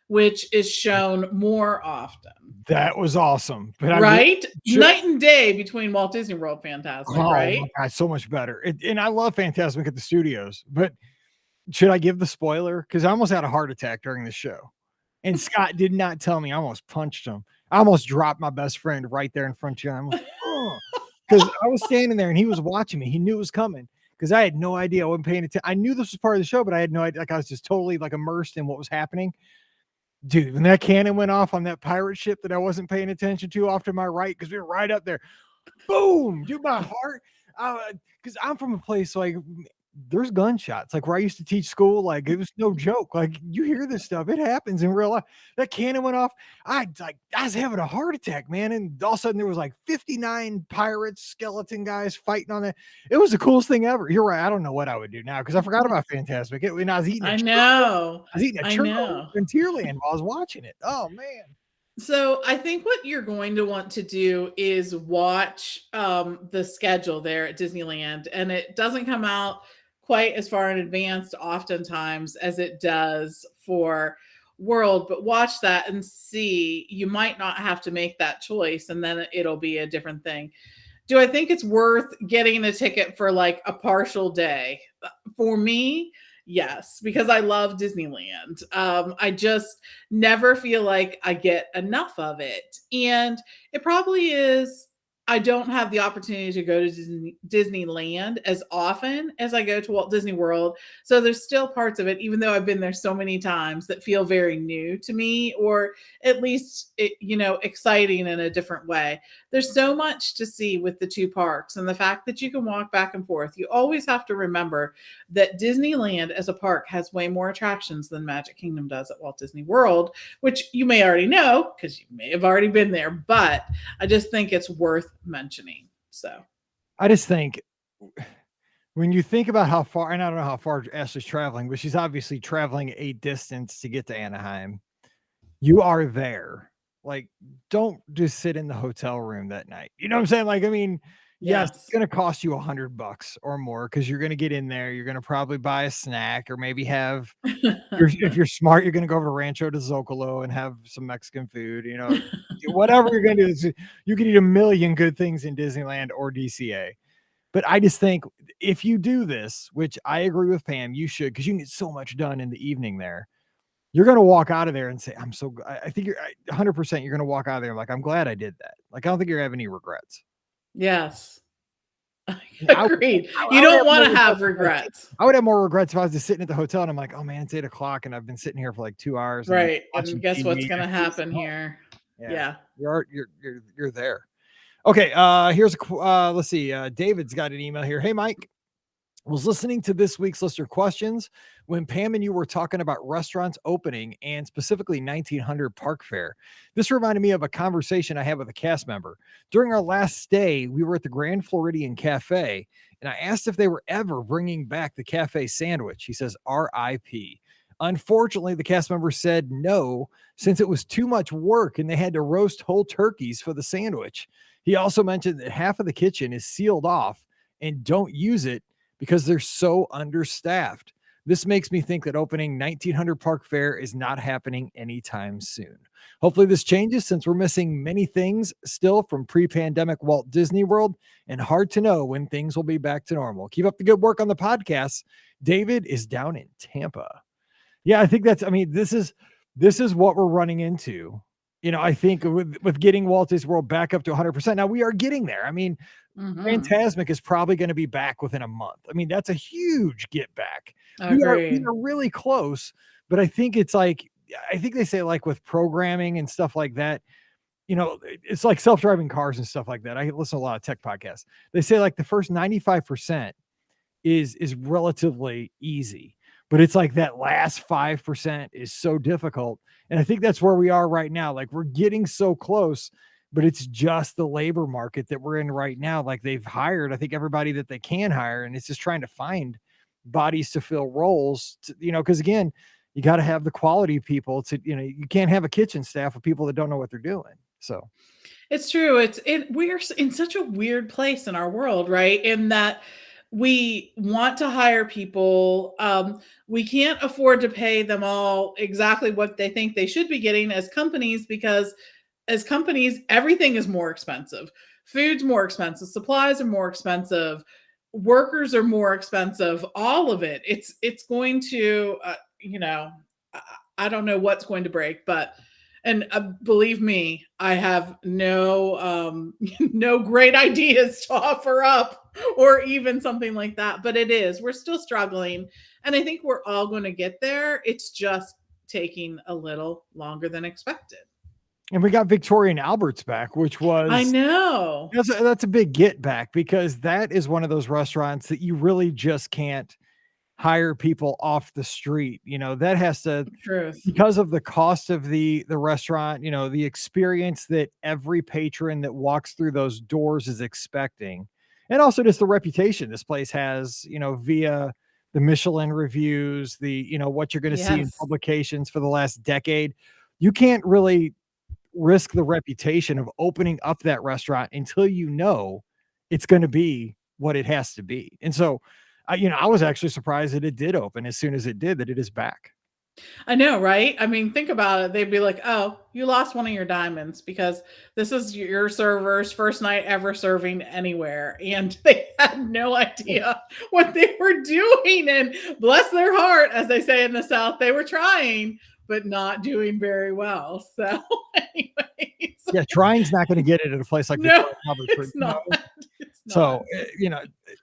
which is shown more often. That was awesome. But right? Night and day between Walt Disney World Fantasmic, right? My God, so much better. And I love Fantasmic at the studios, but should I give the spoiler? Because I almost had a heart attack during the show. And Scott did not tell me. I almost punched him. I almost dropped my best friend right there in front of him. Because I was standing there and he was watching me. He knew it was coming because I had no idea. I wasn't paying attention. I knew this was part of the show, but I had no idea. Like I was just totally like immersed in what was happening. Dude, when that cannon went off on that pirate ship that I wasn't paying attention to off to my right, because we were right up there, boom, dude, my heart. Because I'm from a place like there's gunshots. Like where I used to teach school, like it was no joke. Like you hear this stuff, it happens in real life. That cannon went off. I was having a heart attack, man. And all of a sudden there was like 59 pirates, skeleton guys fighting on that. It was the coolest thing ever. You're right. I don't know what I would do now because I forgot about Fantasmic. When I was eating a I churro, know. I was eating a I churro know. in Tierland while I was watching it. Oh man. So I think what you're going to want to do is watch the schedule there at Disneyland, and it doesn't come out quite as far in advance oftentimes as it does for World, but watch that and see. You might not have to make that choice, and then it'll be a different thing. Do I think it's worth getting a ticket for like a partial day? For me, yes, because I love Disneyland. I just never feel like I get enough of it. And it probably is, I don't have the opportunity to go to Disneyland as often as I go to Walt Disney World. So there's still parts of it, even though I've been there so many times, that feel very new to me, or at least, exciting in a different way. There's so much to see with the two parks, and the fact that you can walk back and forth. You always have to remember that Disneyland as a park has way more attractions than Magic Kingdom does at Walt Disney World, which you may already know because you may have already been there, but I just think it's worth mentioning. So I just think when you think about how far, and I don't know how far Ashley's traveling, but she's obviously traveling a distance to get to Anaheim. You are there. Like, don't just sit in the hotel room that night. You know what I'm saying? Like, I mean, yes, it's yes. going to cost you $100 or more because you're going to get in there. You're going to probably buy a snack or maybe have, if you're smart, you're going to go over to Rancho de Zocalo and have some Mexican food. Whatever you're going to do, you can eat a million good things in Disneyland or DCA. But I just think if you do this, which I agree with Pam, you should, because you can get so much done in the evening there. You're going to walk out of there and say, I think you're 100%. You're going to walk out of there like, I'm glad I did that. Like, I don't think you're having any regrets. Yes. I would, Agreed. I You would don't want more to have regrets. regrets. I would have more regrets if I was just sitting at the hotel and I'm like, oh man, it's 8:00 and I've been sitting here for like 2 hours and Right. And watching guess what's TV. going I to should have happen stayed home. here? Yeah, Yeah. you're there. Okay, here's let's see. David's got an email here. Hey, Mike. Was listening to this week's listener questions when Pam and you were talking about restaurants opening and specifically 1900 Park Fair. This reminded me of a conversation I had with a cast member. During our last stay, we were at the Grand Floridian Cafe, and I asked if they were ever bringing back the cafe sandwich. He says, RIP. Unfortunately, the cast member said no, since it was too much work and they had to roast whole turkeys for the sandwich. He also mentioned that half of the kitchen is sealed off and don't use it because they're so understaffed. This makes me think that opening 1900 Park Fair is not happening anytime soon. Hopefully this changes since we're missing many things still from pre-pandemic Walt Disney World and hard to know when things will be back to normal. Keep up the good work on the podcast. David is down in Tampa. Yeah, I think this is what we're running into. I think with getting Walt Disney World back up to 100%. Now we are getting there. I mean, Fantasmic is probably going to be back within a month. I mean, that's a huge get back. We are really close, but I think it's like, I think they say like with programming and stuff like that, it's like self-driving cars and stuff like that. I listen to a lot of tech podcasts. They say like the first 95% is relatively easy, but it's like that last 5% is so difficult. And I think that's where we are right now. Like we're getting so close, but it's just the labor market that we're in right now. Like they've hired, I think, everybody that they can hire, and it's just trying to find bodies to fill roles because again, you got to have the quality people you can't have a kitchen staff of people that don't know what they're doing. So it's true. We're in such a weird place in our world, right? In that we want to hire people. We can't afford to pay them all exactly what they think they should be getting as companies, because as companies, everything is more expensive. Food's more expensive. Supplies are more expensive. Workers are more expensive. All of it. It's going to, I don't know what's going to break, but and believe me, I have no no great ideas to offer up or even something like that. But we're still struggling, and I think we're all going to get there. It's just taking a little longer than expected. And we got Victoria and Albert's back, which I was know. that's a big get back because that is one of those restaurants that you really just can't hire people off the street. That has to, Truth. because of the cost of the restaurant, the experience that every patron that walks through those doors is expecting. And also just the reputation this place has, via the Michelin reviews, what you're going to see in Yes, publications for the last decade. You can't really risk the reputation of opening up that restaurant until it's going to be what it has to be. And so, I was actually surprised that it did open as soon as it did, that it is back. I know, right? I mean, think about it. They'd be like, "Oh, you lost one of your diamonds because this is your server's first night ever serving anywhere." And they had no idea what they were doing. And bless their heart, as they say in the South, they were trying, but not doing very well. So, anyways, Yeah, trying's not going to get it at a place like no, Victoria and Albert's. it's not. It's not. So,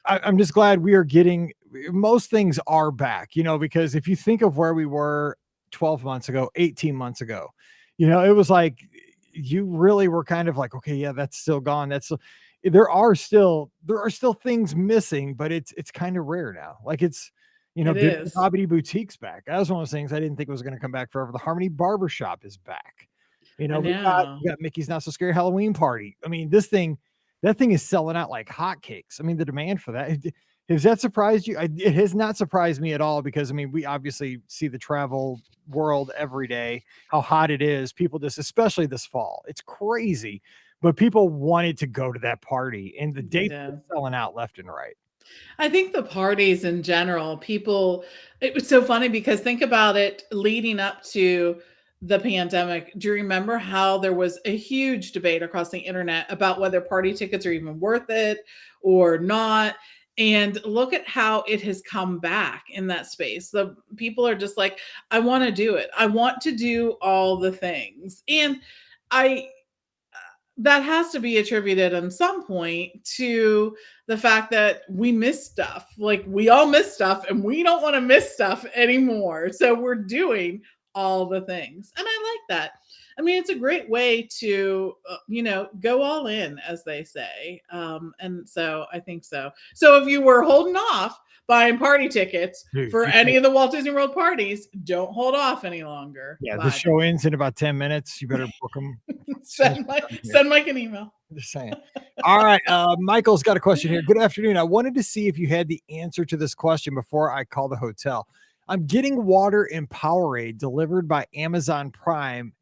I'm just glad we are getting, most things are back, because if you think of where we were 12 months ago, 18 months ago, it was like you really were kind of like, okay, yeah, that's still gone. There are still things missing, but it's kind of rare now. Like It Bibbidi is. Bobbidi Boutique's back. That was one of those things I didn't think was going to come back forever. The Harmony Barbershop is back. I We got know. we got Mickey's Not So Scary Halloween Party. I mean, that thing is selling out like hotcakes. I mean, the demand for that. Has that surprised you? It has not surprised me at all because, I mean, we obviously see the travel world every day, how hot it is. People just, especially this fall, it's crazy. But people wanted to go to that party, and the They dates are did. selling out left and right. I think the parties in general, people, it was so funny because think about it leading up to the pandemic. Do you remember how there was a huge debate across the internet about whether party tickets are even worth it or not? And look at how it has come back in that space. The people are just like, I want to do it. I want to do all the things. And I that has to be attributed at some point to the fact that we miss stuff. Like we all miss stuff and we don't want to miss stuff anymore. So we're doing all the things. And I like that. I mean, it's a great way to, go all in, as they say. And so I think so. So if you were holding off buying party tickets Dude, for any of the Walt Disney World parties, don't hold off any longer. yeah, the Buy them. show ends in about 10 minutes. You better book them. Send Mike an email. Just saying. All right. Michael's got a question here. Good afternoon. I wanted to see if you had the answer to this question before I call the hotel. I'm getting water in Powerade delivered by Amazon Prime.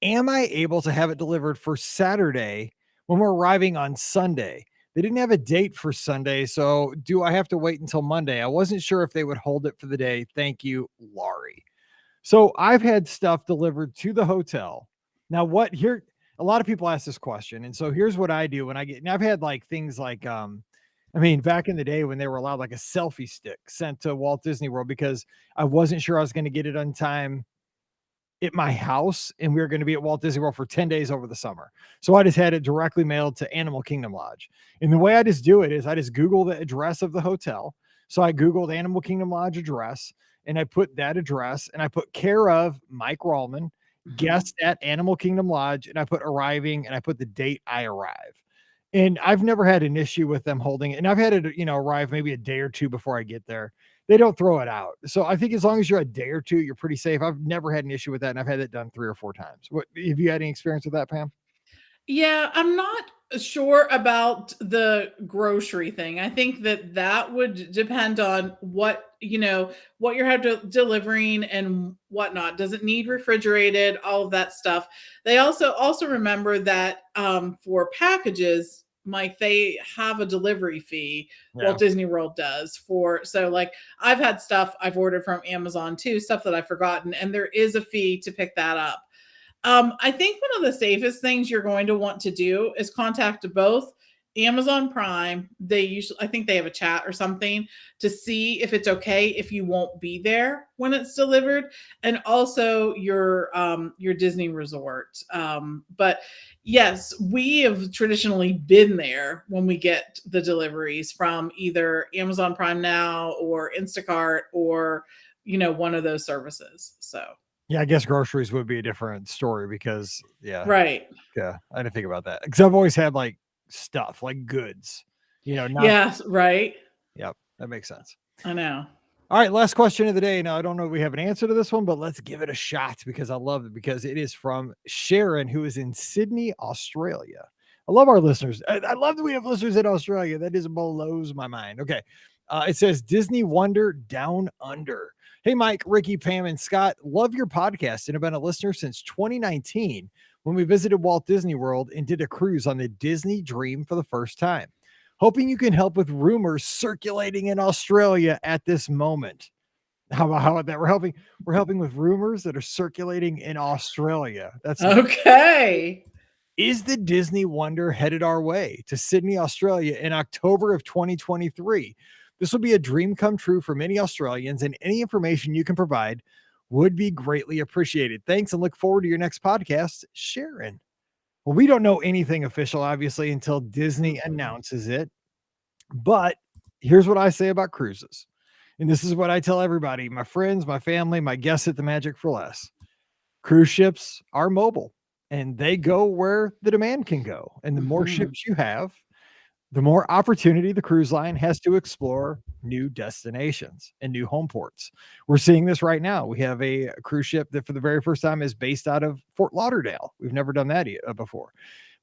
Am I able to have it delivered for Saturday when we're arriving on Sunday? They didn't have a date for Sunday, so do I have to wait until Monday? I wasn't sure if they would hold it for the day. Thank you, Laurie. So I've had stuff delivered to the hotel. Now, a lot of people ask this question. And so here's what I do when and I've had like things like, I mean, back in the day when they were allowed like a selfie stick sent to Walt Disney World because I wasn't sure I was going to get it on time at my house, and we were going to be at Walt Disney World for 10 days over the summer. So I just had it directly mailed to Animal Kingdom Lodge. And the way I just do it is I just Google the address of the hotel. So I Googled Animal Kingdom Lodge address, and I put that address, and I put care of Mike Rallman, guest at Animal Kingdom Lodge, and I put arriving, and I put the date I arrive. And I've never had an issue with them holding it. And I've had it, arrive maybe a day or two before I get there. They don't throw it out. So I think as long as you're a day or two, you're pretty safe. I've never had an issue with that. And I've had it done 3 or 4 times. What have you had any experience with that, Pam? Yeah, I'm not sure about the grocery thing. I think that would depend on what you're delivering and whatnot. Does it need refrigerated? All of that stuff. They also remember that for packages, Mike, they have a delivery fee. Yeah. Walt Disney World does like I've had stuff I've ordered from Amazon too, stuff that I've forgotten, and there is a fee to pick that up. I think one of the safest things you're going to want to do is contact both Amazon Prime. I think they have a chat or something to see if it's okay if you won't be there when it's delivered, and also your Disney resort. But yes, we have traditionally been there when we get the deliveries from either Amazon Prime Now or Instacart or one of those services. So. Yeah, I guess groceries would be a different story because Right. yeah, I didn't think about that because I've always had like stuff like goods, not Yes, right. yep, that makes sense. I know. All right, last question of the day. Now, I don't know if we have an answer to this one, but let's give it a shot because I love it because it is from Sharon, who is in Sydney, Australia. I love our listeners. I love that we have listeners in Australia. That just blows my mind. Okay. It says Disney Wonder Down Under. Hey, Mike, Ricky, Pam, and Scott, love your podcast and have been a listener since 2019 when we visited Walt Disney World and did a cruise on the Disney Dream for the first time. Hoping you can help with rumors circulating in Australia at this moment. How about that? We're helping with rumors that are circulating in Australia. That's Okay. is the Disney Wonder headed our way to Sydney, Australia in October of 2023? This will be a dream come true for many Australians, and any information you can provide would be greatly appreciated. Thanks and look forward to your next podcast, Sharon. Well, we don't know anything official, obviously, until Disney announces it. But here's what I say about cruises. And this is what I tell everybody, my friends, my family, my guests at the Magic for Less. Cruise ships are mobile and they go where the demand can go. And the more Mhm. ships you have, the more opportunity the cruise line has to explore new destinations and new home ports. We're seeing this right now. We have a cruise ship that for the very first time is based out of Fort Lauderdale. We've never done that before.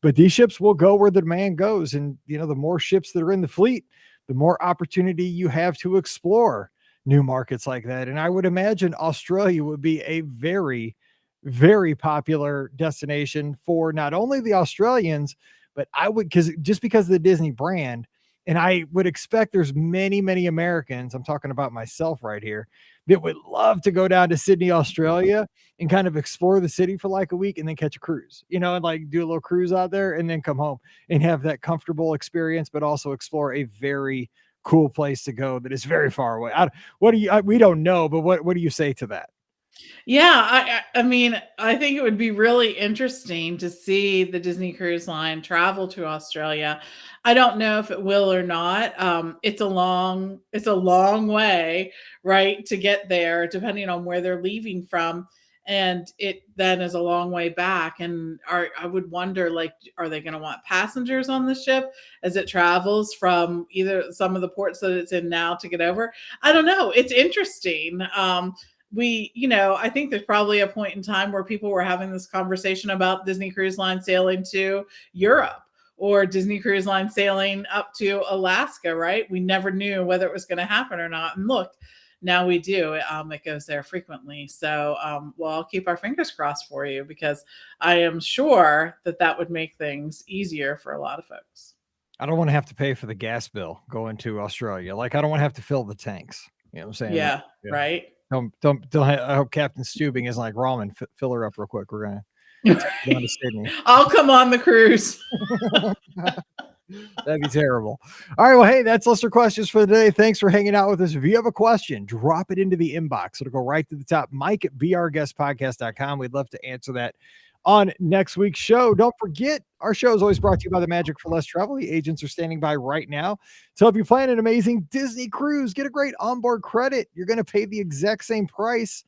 But these ships will go where the demand goes. And, the more ships that are in the fleet, the more opportunity you have to explore new markets like that. And I would imagine Australia would be a very, very popular destination for not only the Australians, but I would because of the Disney brand, and I would expect there's many, many Americans, I'm talking about myself right here, that would love to go down to Sydney, Australia and kind of explore the city for like a week and then catch a cruise, and like do a little cruise out there and then come home and have that comfortable experience, but also explore a very cool place to go that is very far away. We don't know, but what do you say to that? Yeah, I mean, I think it would be really interesting to see the Disney Cruise Line travel to Australia. I don't know if it will or not. It's a long way, right, to get there, depending on where they're leaving from, and it then is a long way back. And I would wonder, like, are they going to want passengers on the ship as it travels from either some of the ports that it's in now to get over? I don't know. It's interesting. I think there's probably a point in time where people were having this conversation about Disney Cruise Line sailing to Europe or Disney Cruise Line sailing up to Alaska, right? We never knew whether it was going to happen or not. And look, now we do. It goes there frequently. So, well, I'll keep our fingers crossed for you because I am sure that that would make things easier for a lot of folks. I don't want to have to pay for the gas bill going to Australia. Like, I don't want to have to fill the tanks. You know what I'm saying? Yeah, Yeah. right. Don't. I hope Captain Stubing isn't like Ramen. Fill her up real quick. We're gonna down to Sydney. I'll come on the cruise. That'd be terrible. All right. Well, hey, that's listener questions for the day. Thanks for hanging out with us. If you have a question, drop it into the inbox. It'll go right to the top. Mike at beourguestpodcast.com. We'd love to answer that on next week's show. Don't forget, our show is always brought to you by the Magic for Less Travel. The agents are standing by right now. So if you plan an amazing Disney cruise, get a great onboard credit. You're going to pay the exact same price.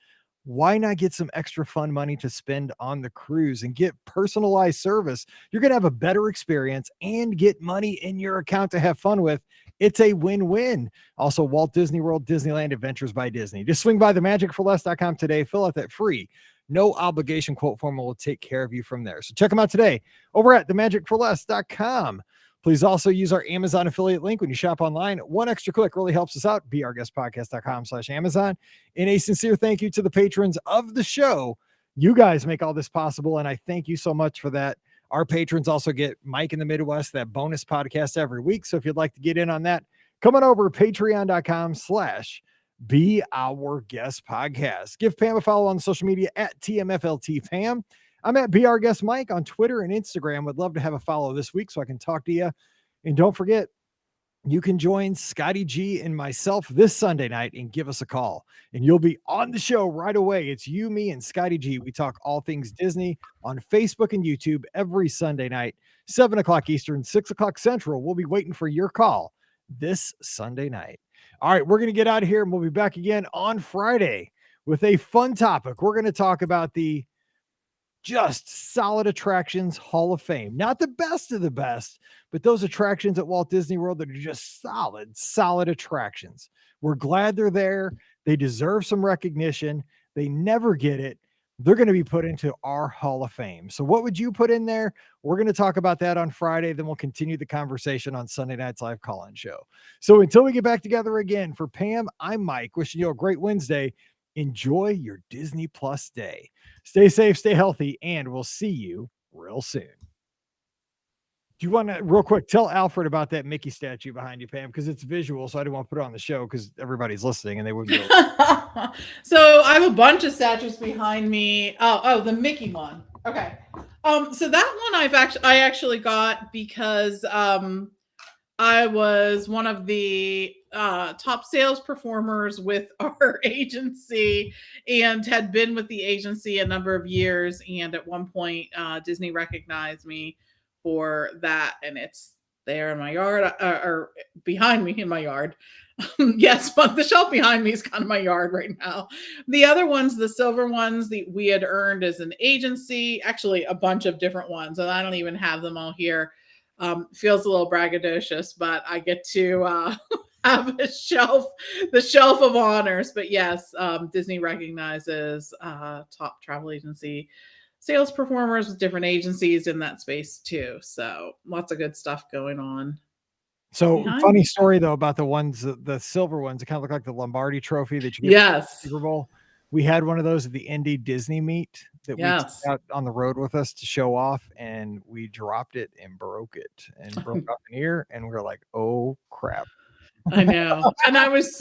Why not get some extra fun money to spend on the cruise and get personalized service? You're going to have a better experience and get money in your account to have fun with. It's a win-win. Also, Walt Disney World, Disneyland Adventures by Disney. Just swing by themagicforless.com today. Fill out that free, no obligation quote form. Will take care of you from there. So check them out today over at themagicforless.com. Please also use our Amazon affiliate link when you shop online. One extra click really helps us out. beourguestpodcast.com/Amazon. And a sincere thank you to the patrons of the show. You guys make all this possible, and I thank you so much for that. Our patrons also get Mike in the Midwest, that bonus podcast every week. So if you'd like to get in on that, come on over to patreon.com/Be Our Guest Podcast. Give Pam a follow on social media at TMFLTPam. I'm at Be Our Guest Mike on Twitter and Instagram. Would love to have a follow this week so I can talk to you. And don't forget, you can join Scotty G and myself this Sunday night and give us a call. And you'll be on the show right away. It's you, me, and Scotty G. We talk all things Disney on Facebook and YouTube every Sunday night, 7 o'clock Eastern, 6 o'clock Central. We'll be waiting for your call this Sunday night. All right, we're going to get out of here and we'll be back again on Friday with a fun topic. We're going to talk about the just solid attractions Hall of Fame. Not the best of the best, but those attractions at Walt Disney World that are just solid, solid attractions. We're glad they're there. They deserve some recognition. They never get it. They're going to be put into our Hall of Fame. So, what would you put in there? We're going to talk about that on Friday. Then we'll continue the conversation on Sunday night's live call in show. So, until we get back together again, for Pam, I'm Mike, wishing you a great Wednesday. Enjoy your Disney Plus day. Stay safe, stay healthy, and we'll see you real soon. Do you want to, real quick, tell Alfred about that Mickey statue behind you, Pam? Because it's visual, so I didn't want to put it on the show because everybody's listening and they wouldn't be able to. So I have a bunch of statues behind me. Oh, the Mickey one. Okay. So that one I actually got because I was one of the top sales performers with our agency and had been with the agency a number of years. And at one point, Disney recognized me for that. And it's there in my yard or behind me in my yard. Yes, but the shelf behind me is kind of my yard right now. The other ones, the silver ones, we had earned as an agency, actually a bunch of different ones. And I don't even have them all here. Feels a little braggadocious, but I get to have the shelf of honors. But yes, Disney recognizes top travel agency sales performers with different agencies in that space too. So lots of good stuff going on. So, funny Me. story though about the ones, the silver ones, it kind of look like the Lombardi trophy that you get Yes. Super Bowl. We had one of those at the Indy Disney meet that we took Yes. out on the road with us to show off, and we dropped it and broke off an ear, and we were like, "Oh crap!" I know. And it was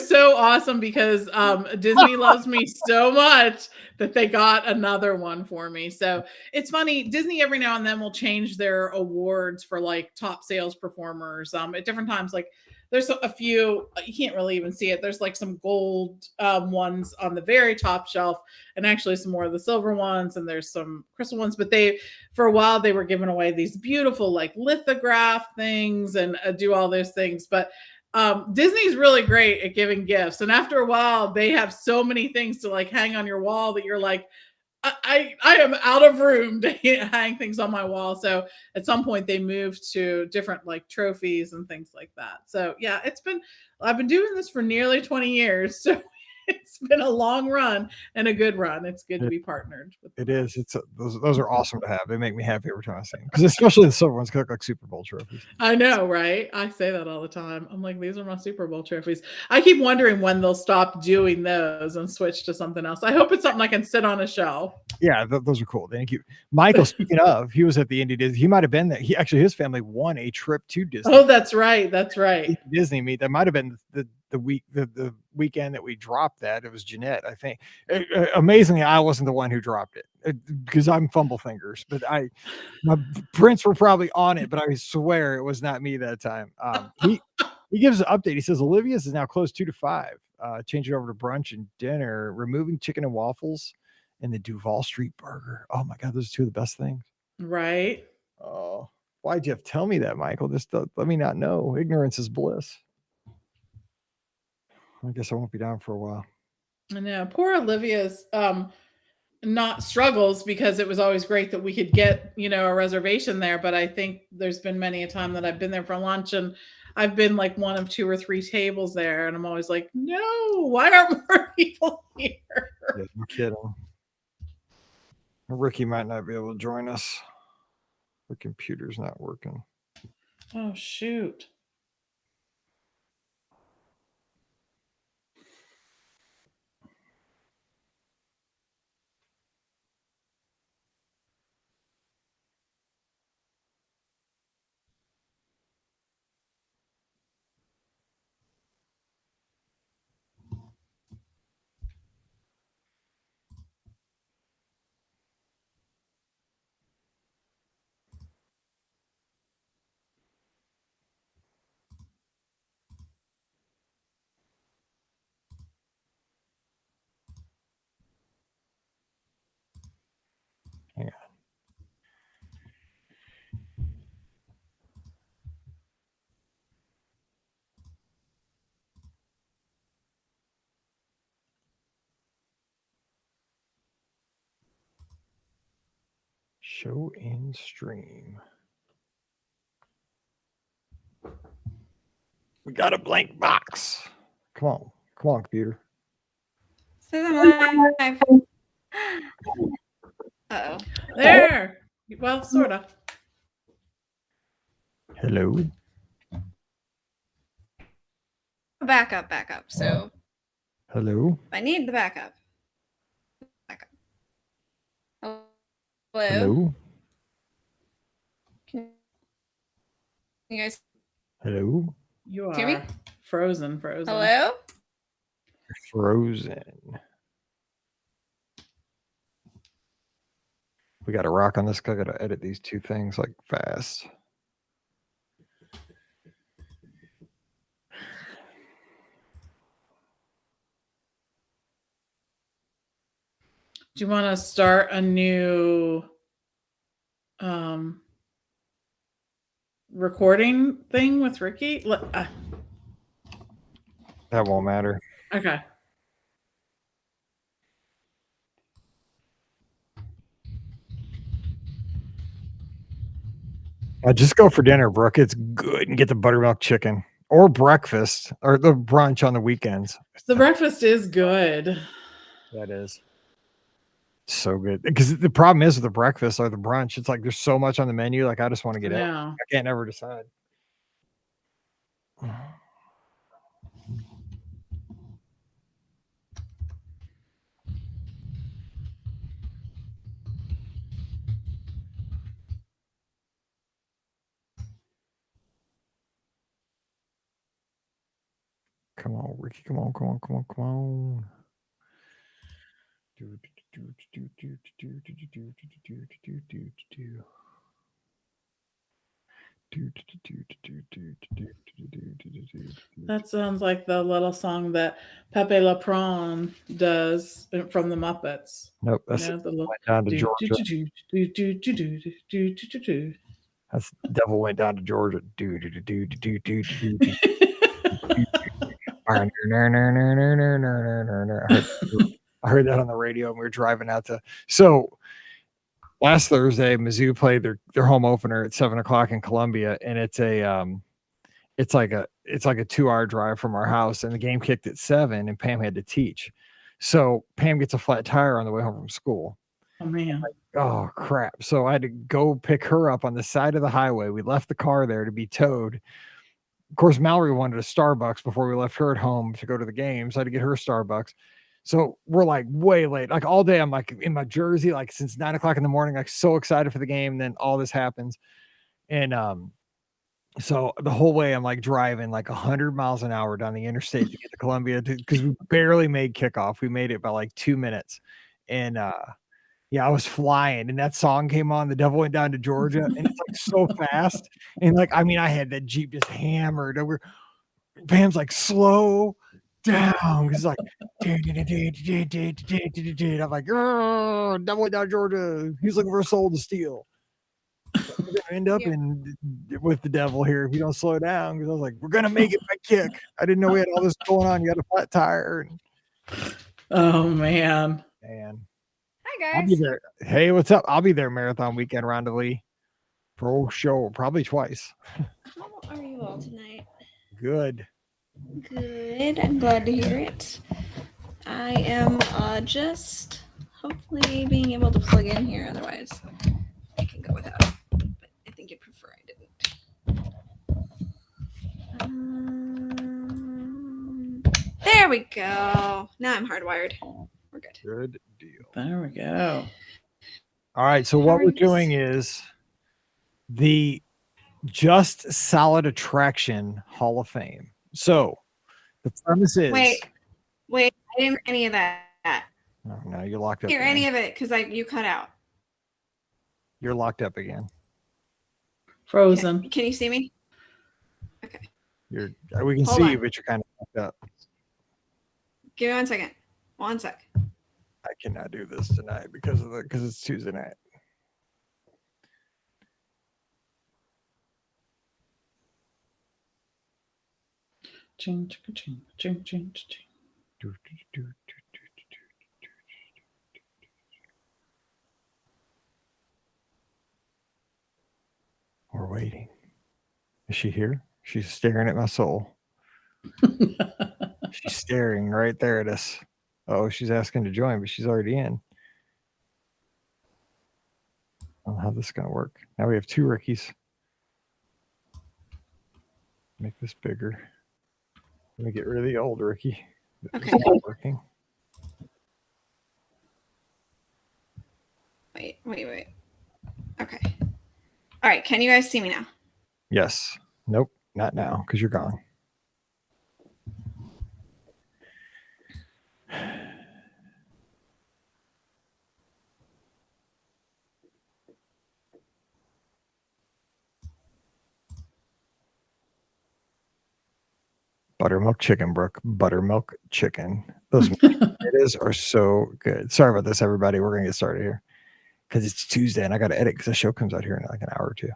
so awesome because Disney loves me so much that they got another one for me. So it's funny, Disney every now and then will change their awards for like top sales performers at different times. Like there's a few, you can't really even see it. There's like some gold ones on the very top shelf, and actually some more of the silver ones, and there's some crystal ones. But for a while, they were giving away these beautiful like lithograph things and do all those things. But Disney's really great at giving gifts, and after a while they have so many things to like hang on your wall that you're like, I am out of room to hang things on my wall. So at some point they moved to different like trophies and things like that. So yeah, I've been doing this for nearly 20 years. So it's been a long run and a good run. It's good to be partnered with It is. Those are awesome to have. They make me happy every time I see them, because especially the silver ones look like Super Bowl trophies. I know, right? I say that all the time. I'm like, these are my Super Bowl trophies. I keep wondering when they'll stop doing those and switch to something else. I hope it's something I can sit on a shelf. Yeah, those are cool. Thank you, Michael. Speaking of, he was at the Indy Disney. He might have been there. His family won a trip to Disney. Oh, that's right. That's right. Disney meet. That might have been the weekend that we dropped that. It was Jeanette, I think. Amazingly, I wasn't the one who dropped it because I'm fumble fingers, but my prints were probably on it, but I swear it was not me that time. He gives an update. He says Olivia's is now closed 2 to 5. Change it over to brunch and dinner, removing chicken and waffles and the Duval Street burger. Oh my God, those are two of the best things. Right. Oh, why'd you have to tell me that, Michael? Just let me not know. Ignorance is bliss. I guess I won't be down for a while. I know. Poor Olivia's not struggles, because it was always great that we could get, a reservation there. But I think there's been many a time that I've been there for lunch and I've been like one of 2 or 3 tables there. And I'm always like, no, why aren't more people here? Yeah, no kidding. Ricky might not be able to join us. The computer's not working. Oh, shoot. Show and stream. We got a blank box. Come on, computer. Says I'm live. Uh-oh. There. Well, sort of. Hello. Backup. So Hello. I need the backup. Hello. Hello. Can you guys Hello. You hear me? are frozen. Hello? You're frozen. We got to rock on this. I got to edit these two things like fast. Do you want to start a new recording thing with Ricky? That won't matter. Okay. Just go for dinner, Brooke. It's good, and get the buttermilk chicken or breakfast or the brunch on the weekends. The breakfast is good. That is so good, because the problem is with the breakfast or the brunch, it's like there's so much on the menu. Like I just want to get out. Yeah. I can't ever decide. Come on, Ricky. Come on. That sounds like the little song that Pepe Le Pew does from the Muppets. Nope, You that's know, the little went down to Georgia. That's devil went down to Georgia. I heard that on the radio, and we were driving out to. So last Thursday, Mizzou played their home opener at 7:00 in Columbia, and it's like a 2-hour drive from our house, and the game kicked at 7, and Pam had to teach. So Pam gets a flat tire on the way home from school. Oh man. Oh crap. So I had to go pick her up on the side of the highway. We left the car there to be towed. Of course, Mallory wanted a Starbucks before we left her at home to go to the game. So I had to get her Starbucks. So we're like way late. Like all day, I'm like in my jersey, like since 9:00 in the morning, like so excited for the game. And then all this happens. And so the whole way I'm like driving like 100 miles an hour down the interstate to get to Columbia because we barely made kickoff. We made it by like 2 minutes. And yeah, I was flying, and that song came on. The devil went down to Georgia, and it's like so fast. And like, I mean, I had that Jeep just hammered over. Pam's like, slow down. It's like, I'm like, oh, devil went down to Georgia. He's looking for a soul to steal. We're gonna end up with the devil here if you don't slow down. Because I was like, we're gonna make it by kick. I didn't know we had all this going on. You had a flat tire. Oh man. Hi I'll be guys. there. Hey, what's up? I'll be there marathon weekend, Rhonda Lee, for a whole show, probably twice. How are you all tonight? Good. Good. I'm glad to hear it. I am just hopefully being able to plug in here. Otherwise, I can go without it. But I think you prefer I didn't. There we go. Now I'm hardwired. We're good. Good deal. There we go. All right. So what we're doing is the Just Solid Attraction Hall of Fame. So the premise is Wait, I didn't hear any of that. Oh, no, you're locked up. Hear any of it because you cut out. You're locked up again. Frozen. Can you see me? Okay. We can see you, but you're kind of locked up. Give me 1 second. 1 sec. I cannot do this tonight because it's Tuesday night. Ching, ching, ching, ching, ching, ching. waiting. Is she here? She's staring at my soul. She's staring right there at us. Oh, she's asking to join, but she's already in. I don't know how this is going to work. Now we have 2 Rickies. Make this bigger. Let me get rid of the old Ricky. Okay. It's not working. Wait. Okay. All right. Can you guys see me now? Yes. Nope. Not now because you're gone. Buttermilk chicken, Brooke. Buttermilk chicken. Those potatoes are so good. Sorry about this, everybody. We're going to get started here because it's Tuesday and I got to edit because the show comes out here in like an hour or 2.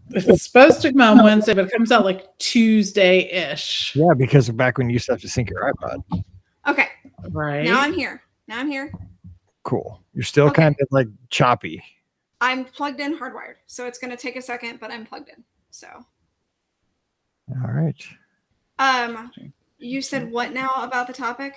It's supposed to come out on Wednesday, but it comes out like Tuesday-ish. Yeah, because back when you used to have to sync your iPod. Okay. Right. Now I'm here. Cool. You're still Okay. kind of like choppy. I'm plugged in hardwired. So it's going to take a second, but I'm plugged in. So. All right. You said what now about the topic?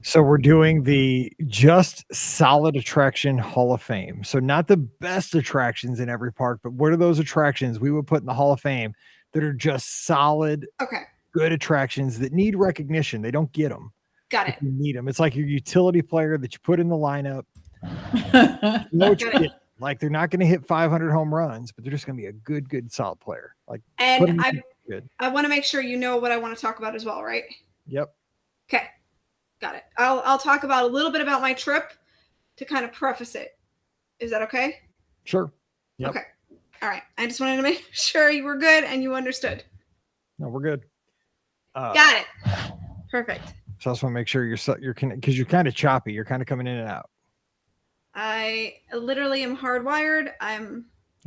So we're doing the just solid attraction Hall of Fame. So not the best attractions in every park, but what are those attractions we would put in the Hall of Fame that are just solid, Okay. good attractions that need recognition? They don't get them. Got it. You need them. It's like your utility player that you put in the lineup. You know what you're getting. Like they're not going to hit 500 home runs, but they're just going to be a good solid player. Like, And good. I want to make sure you know what I want to talk about as well, right? Yep. Okay. Got it. I'll talk about a little bit about my trip to kind of preface it. Is that okay? Sure. Yep. Okay. All right. I just wanted to make sure you were good and you understood. No, we're good. Got it. Perfect. So I just want to make sure you're because you're kind of choppy. You're kind of coming in and out. I literally am hardwired. I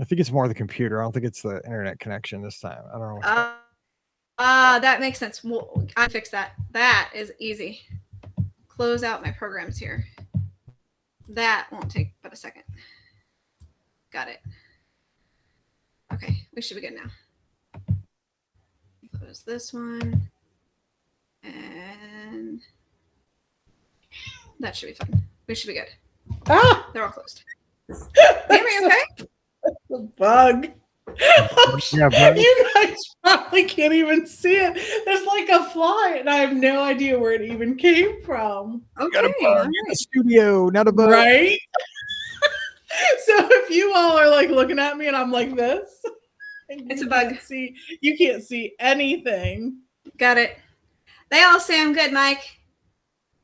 think it's more the computer. I don't think it's the internet connection this time. I don't know. That makes sense. Well, I fix that. That is easy. Close out my programs here. That won't take but a second. Got it. Okay, we should be good now. Close this one. And that should be fun. We should be good. Ah! They're all closed. Hear me okay? The bug. Yeah, bug. You guys probably can't even see it. There's like a fly, and I have no idea where it even came from. You got a Okay. bug all in the right. studio, not a bug. Right? So if you all are like looking at me and I'm like this, and It's you a bug. You can't see anything. Got it. They all say I'm good, Mike.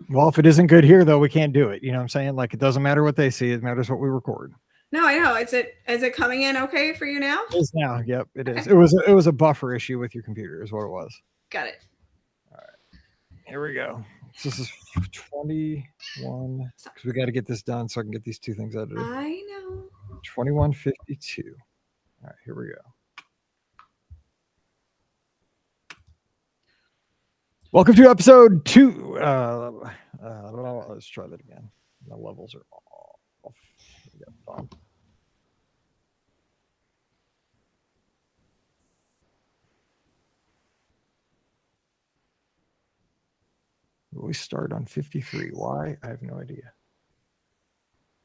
Well, if it isn't good here, though, we can't do it. You know what I'm saying? Like, it doesn't matter what they see. It matters what we record. No, I know. Is it coming in okay for you now? It is now. Yep, it is. Okay. It was a buffer issue with your computer is what it was. Got it. Here we go. So this is 21 because we got to get this done so I can get these 2 things edited. I know. 2152. All right, here we go. Welcome to episode 2. Let's try that again. The levels are off. We got fun. We start on 53. Why? I have no idea.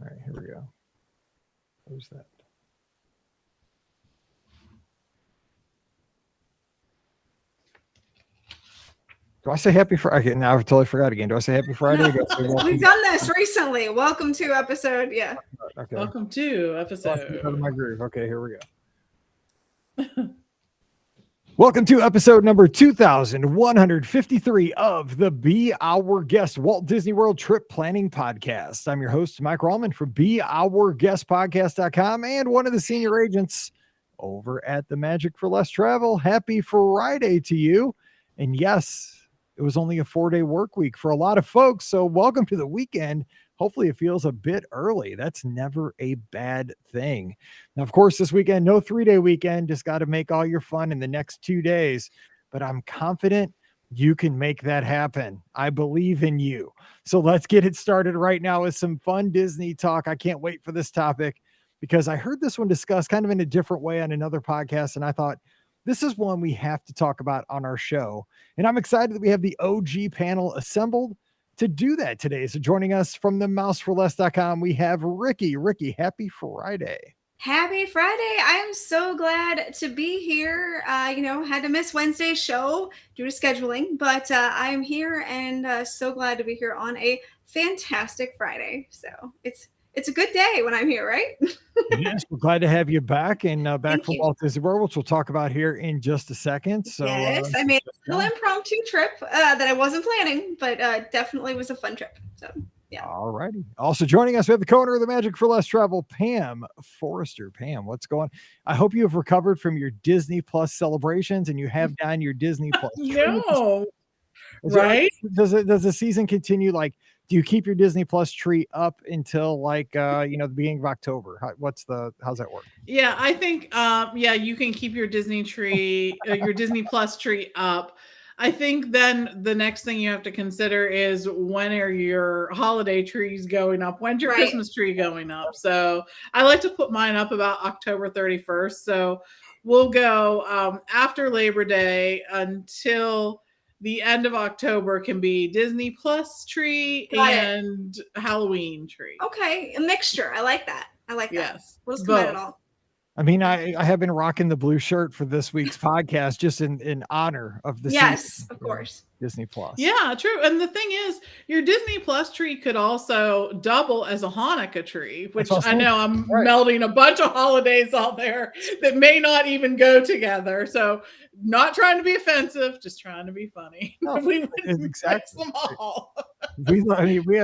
All right, here we go. Who's that? Do I say happy Friday? Now I totally forgot again. Do I say happy Friday? No. We've done this recently. Welcome to episode. Yeah. Okay. Welcome to Out of episode. my groove. Okay, here we go. Welcome to episode number 2153 of the Be Our Guest Walt Disney World Trip Planning Podcast. I'm your host, Mike Rallman from BeOurGuestPodcast.com and one of the senior agents over at the Magic for Less Travel. Happy Friday to you. And yes, it was only a 4-day work week for a lot of folks. So welcome to the weekend. Hopefully it feels a bit early. That's never a bad thing. Now, of course, this weekend, no 3-day weekend. Just got to make all your fun in the next 2 days. But I'm confident you can make that happen. I believe in you. So let's get it started right now with some fun Disney talk. I can't wait for this topic because I heard this one discussed kind of in a different way on another podcast. And I thought, this is one we have to talk about on our show. And I'm excited that we have the OG panel assembled to do that today. So joining us from the mouseforless.com, we have Ricky. Ricky, happy Friday. Happy Friday. I am so glad to be here. Had to miss Wednesday's show due to scheduling, but I'm here and so glad to be here on a fantastic Friday. So it's a good day when I'm here, right? Yes, we're glad to have you back and back Thank from you. Walt Disney World, which we'll talk about here in just a second. So yes, I made a little impromptu trip that I wasn't planning, but definitely was a fun trip. So yeah. All righty. Also joining us, we have the co-owner of the Magic for Less Travel, Pam Forrester. Pam, what's going on? I hope you have recovered from your Disney Plus celebrations and you have done your Disney Plus. No, right? Does the season continue? Like, do you keep your Disney Plus tree up until like the beginning of October? How's that work? Yeah, I think you can keep your Disney tree, your Disney Plus tree up. I think then the next thing you have to consider is when are your holiday trees going up? When's your Christmas tree going up? So I like to put mine up about October 31st. So we'll go after Labor Day until the end of October can be Disney Plus tree and Halloween tree. Okay, a mixture. I like that. Yes. We'll just come at it all. I mean, I have been rocking the blue shirt for this week's podcast just in honor of the season, of course. Disney Plus. Yeah, true. And the thing is, your Disney Plus tree could also double as a Hanukkah tree, which I know I'm melding a bunch of holidays out there that may not even go together. So not trying to be offensive, just trying to be funny. No, we exactly. Them all. We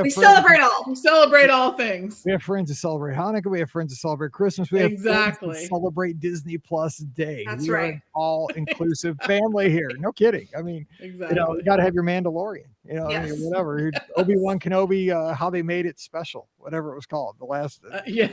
celebrate all. We celebrate all things. We have friends who celebrate Hanukkah. We have friends who celebrate Christmas. We have friends who celebrate Disney Plus Day. That's we right. Are an all-inclusive family here. No kidding. I mean, exactly. You got to have your Mandalorian. Yes. I mean, whatever. Obi-Wan Kenobi, how they made it special, whatever it was called. The last yes.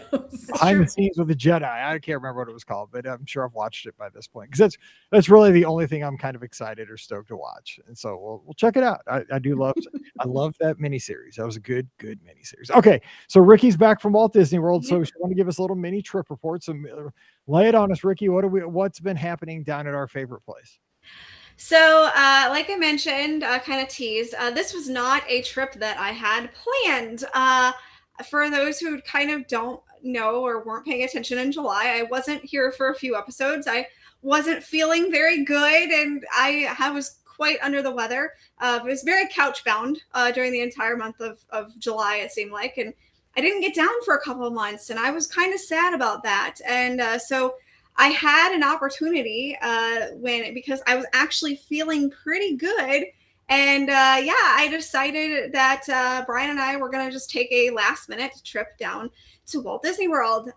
behind the scenes with the Jedi. I can't remember what it was called, but I'm sure I've watched it by this point because that's really the only thing I'm kind of excited or stoked to watch. And so we'll check it out. I do love I love that miniseries. That was a good miniseries. Okay, so Ricky's back from Walt Disney World, so she want to give us a little mini trip report. So lay it on us, Ricky. What's been happening down at our favorite place? So, like I mentioned, kind of teased, this was not a trip that I had planned. For those who kind of don't know or weren't paying attention in July, I wasn't here for a few episodes. I wasn't feeling very good, and I was quite under the weather. I was very couch bound during the entire month of July, it seemed like, and I didn't get down for a couple of months, and I was kind of sad about that. And so I had an opportunity because I was actually feeling pretty good. And I decided that Brian and I were going to just take a last minute trip down to Walt Disney World.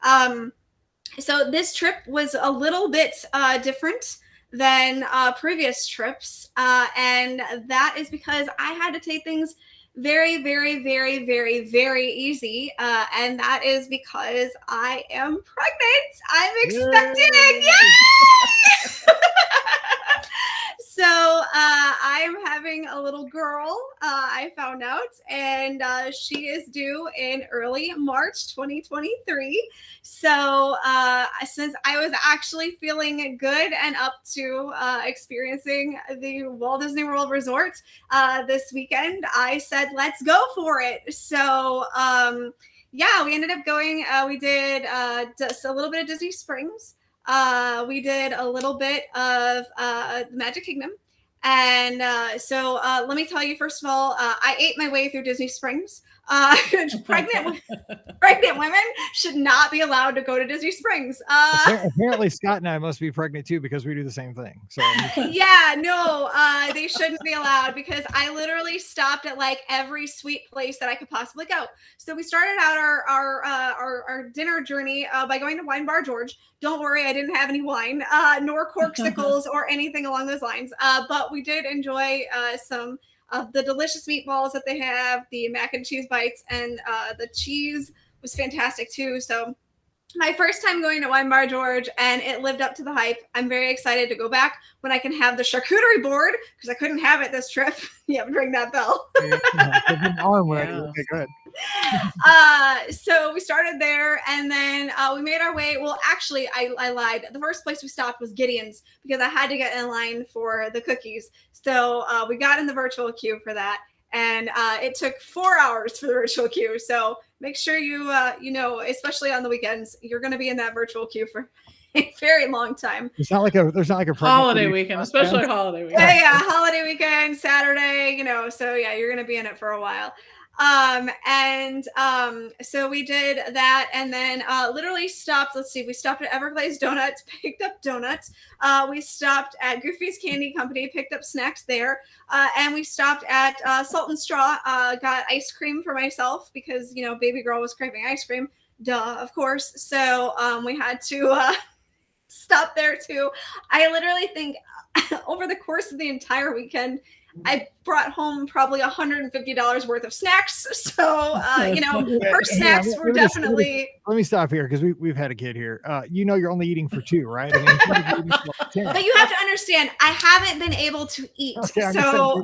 So this trip was a little bit different than previous trips. And that is because I had to take things very, very, very, very, very easy. And that is because I am pregnant. I'm expecting. Yay! So I'm having a little girl, I found out, and she is due in early March 2023. So since I was actually feeling good and up to experiencing the Walt Disney World Resort this weekend, I said, let's go for it. So we ended up going, we did just a little bit of Disney Springs. We did a little bit of the Magic Kingdom. And so let me tell you, first of all, I ate my way through Disney Springs. Pregnant women should not be allowed to go to Disney Springs. Apparently, Scott and I must be pregnant too because we do the same thing. So they shouldn't be allowed because I literally stopped at like every sweet place that I could possibly go. So we started out our dinner journey by going to Wine Bar George. Don't worry, I didn't have any wine, nor corksicles or anything along those lines. But we did enjoy some of the delicious meatballs that they have, the mac and cheese bites, and the cheese was fantastic too. So my first time going to Wine Bar George, and it lived up to the hype. I'm very excited to go back when I can have the charcuterie board, because I couldn't have it this trip. You haven't ring that bell. Okay, good. So we started there, and then we made our way. Well, actually, I lied. The first place we stopped was Gideon's, because I had to get in line for the cookies. So we got in the virtual queue for that, and it took 4 hours for the virtual queue. So make sure you, especially on the weekends, you're going to be in that virtual queue for a very long time. There's not like a holiday weekend, especially holiday weekend. Yeah, holiday weekend, Saturday, so yeah, you're going to be in it for a while. So we did that, and then literally stopped. Let's see, we stopped at Everglades Donuts, picked up donuts. We stopped at Goofy's Candy Company, picked up snacks there, and we stopped at Salt and Straw. Got ice cream for myself because baby girl was craving ice cream. Duh, of course. So we had to stop there too. I literally think over the course of the entire weekend, I brought home probably $150 worth of snacks. So, her snacks were definitely. Let me stop here, because we've had a kid here. You're only eating for 2, right? I mean, but you have to understand, I haven't been able to eat. Okay, so,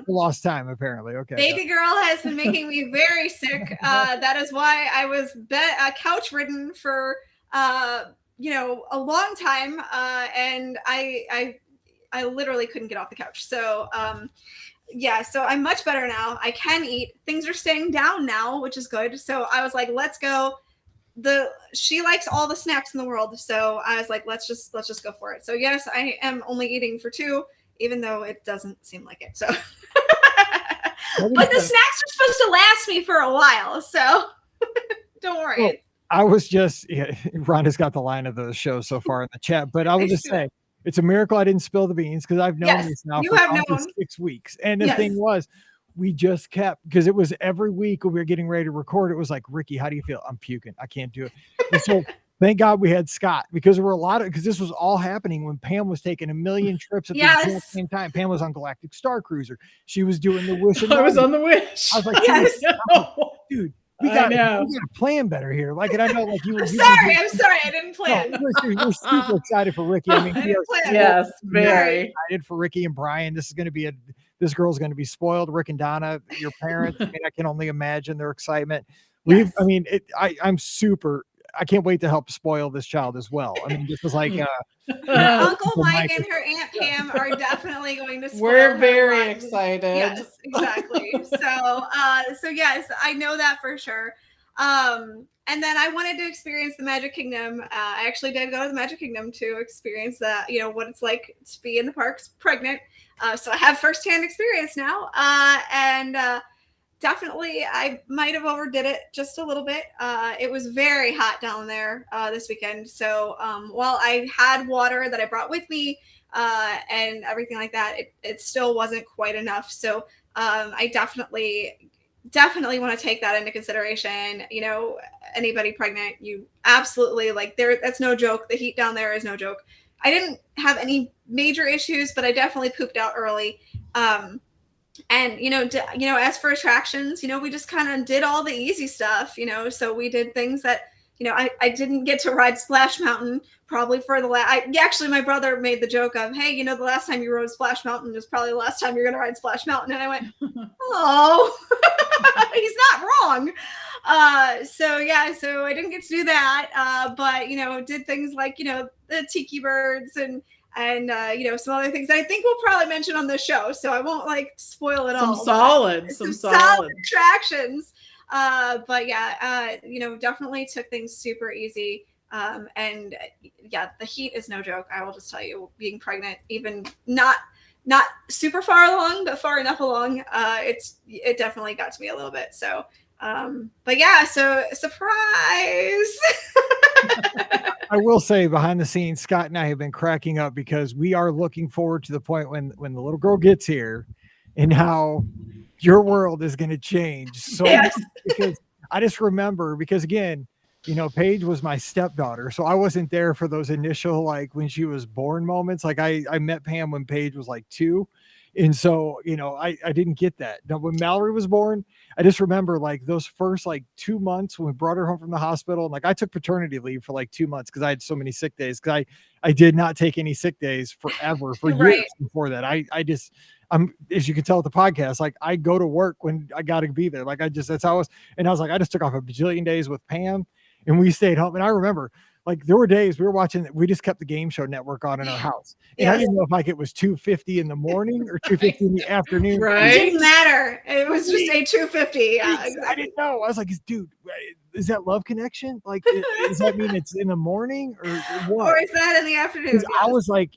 lost time, apparently. Okay. Baby girl has been making me very sick. That is why I was couch ridden for, a long time. And I literally couldn't get off the couch. So, so I'm much better now. I can eat. Things are staying down now, which is good. So I was like, let's go. She likes all the snacks in the world. So I was like, let's just go for it. So yes, I am only eating for 2, even though it doesn't seem like it. So, but the snacks are supposed to last me for a while. So don't worry. Well, I was just, Rhonda's got the line of the show so far in the chat, but I will just say, it's a miracle I didn't spill the beans, because I've known this now for almost 6 weeks. And the thing was, we just kept, because it was every week when we were getting ready to record, it was like, Ricky, how do you feel? I'm puking. I can't do it. And so thank God we had Scott, because there were because this was all happening when Pam was taking a million trips at the same time. Pam was on Galactic Star Cruiser. She was doing the Wish. I was on the Wish. I was like, dude. We got to plan better here. And I know, you were. I'm sorry. I didn't plan. We're super excited for Ricky. I mean, yes, very excited for Ricky and Brian. This is going to be this girl's going to be spoiled. Rick and Donna, your parents. I mean, I can only imagine their excitement. I'm super. I can't wait to help spoil this child as well. I mean, this was like Uncle Mike and her Aunt Pam are definitely going to spoil We're very excited. Yes, exactly. So yes, I know that for sure. And then I wanted to experience the Magic Kingdom. I actually did go to the Magic Kingdom to experience that, what it's like to be in the parks pregnant. So I have firsthand experience now. Definitely, I might have overdid it just a little bit. It was very hot down there this weekend. So while I had water that I brought with me and everything like that, it still wasn't quite enough. So I definitely want to take that into consideration. Anybody pregnant, you absolutely that's no joke. The heat down there is no joke. I didn't have any major issues, but I definitely pooped out early. And, as for attractions, we just kind of did all the easy stuff, so we did things that, I didn't get to ride Splash Mountain probably for actually, my brother made the joke of, hey, the last time you rode Splash Mountain is probably the last time you're going to ride Splash Mountain. And I went, oh, he's not wrong. So I didn't get to do that. But, did things like, the tiki birds and some other things that I think we'll probably mention on the show. So I won't spoil it all. Some solid attractions. Definitely took things super easy. The heat is no joke. I will just tell you, being pregnant, even not super far along, but far enough along, it definitely got to me a little bit. So, so surprise. I will say, behind the scenes, Scott and I have been cracking up, because we are looking forward to the point when the little girl gets here and how your world is going to change so much. Because I just remember, because again, Paige was my stepdaughter, so I wasn't there for those initial, when she was born moments. I met Pam when Paige was 2, And so, I didn't get that. Now, when Mallory was born, I just remember like those first like 2 months when we brought her home from the hospital. And like I took paternity leave for like 2 months because I had so many sick days. Because I did not take any sick days forever for Right. years before that. I'm, as you can tell at the podcast, like I go to work when I got to be there. Like that's how I was. And I was like, I just took off a bajillion days with Pam and we stayed home. And I remember like there were days we were watching, we just kept the game show network on in our house. And I Yes. didn't know if like it was 2:50 in the morning or 2:50 in the afternoon. It Right? didn't matter. It was just a 250. Yeah, I exactly. didn't know. I was like, dude, is that Love Connection? Like, does that mean it's in the morning or what? Or is that in the afternoon? 'Cause I was like,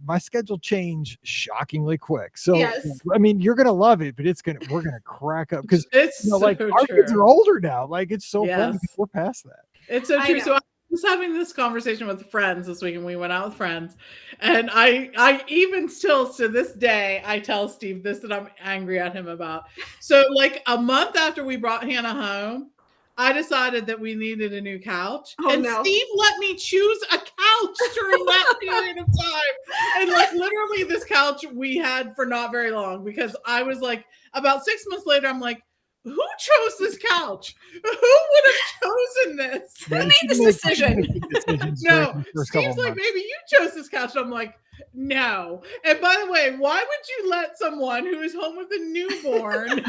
my schedule changed shockingly quick. So, Yes. I mean, you're gonna love it, but we're gonna crack up because It's like so our kids true. are older now. Like, it's so funny. Yes. We're past that. It's so I true. know. So I was having this conversation with friends this week, and we went out with friends. And I even still to this day, I tell Steve this that I'm angry at him about. So like a month after we brought Hannah home, I decided that we needed a new couch. Oh, and no. Steve let me choose a couch during that period of time. And like literally this couch we had for not very long because I was like, about 6 months later, I'm like, who chose this couch? Who would have chosen this? Who made this decision? No, Steve's like, baby, you chose this couch. I'm like, no. And by the way, why would you let someone who is home with a newborn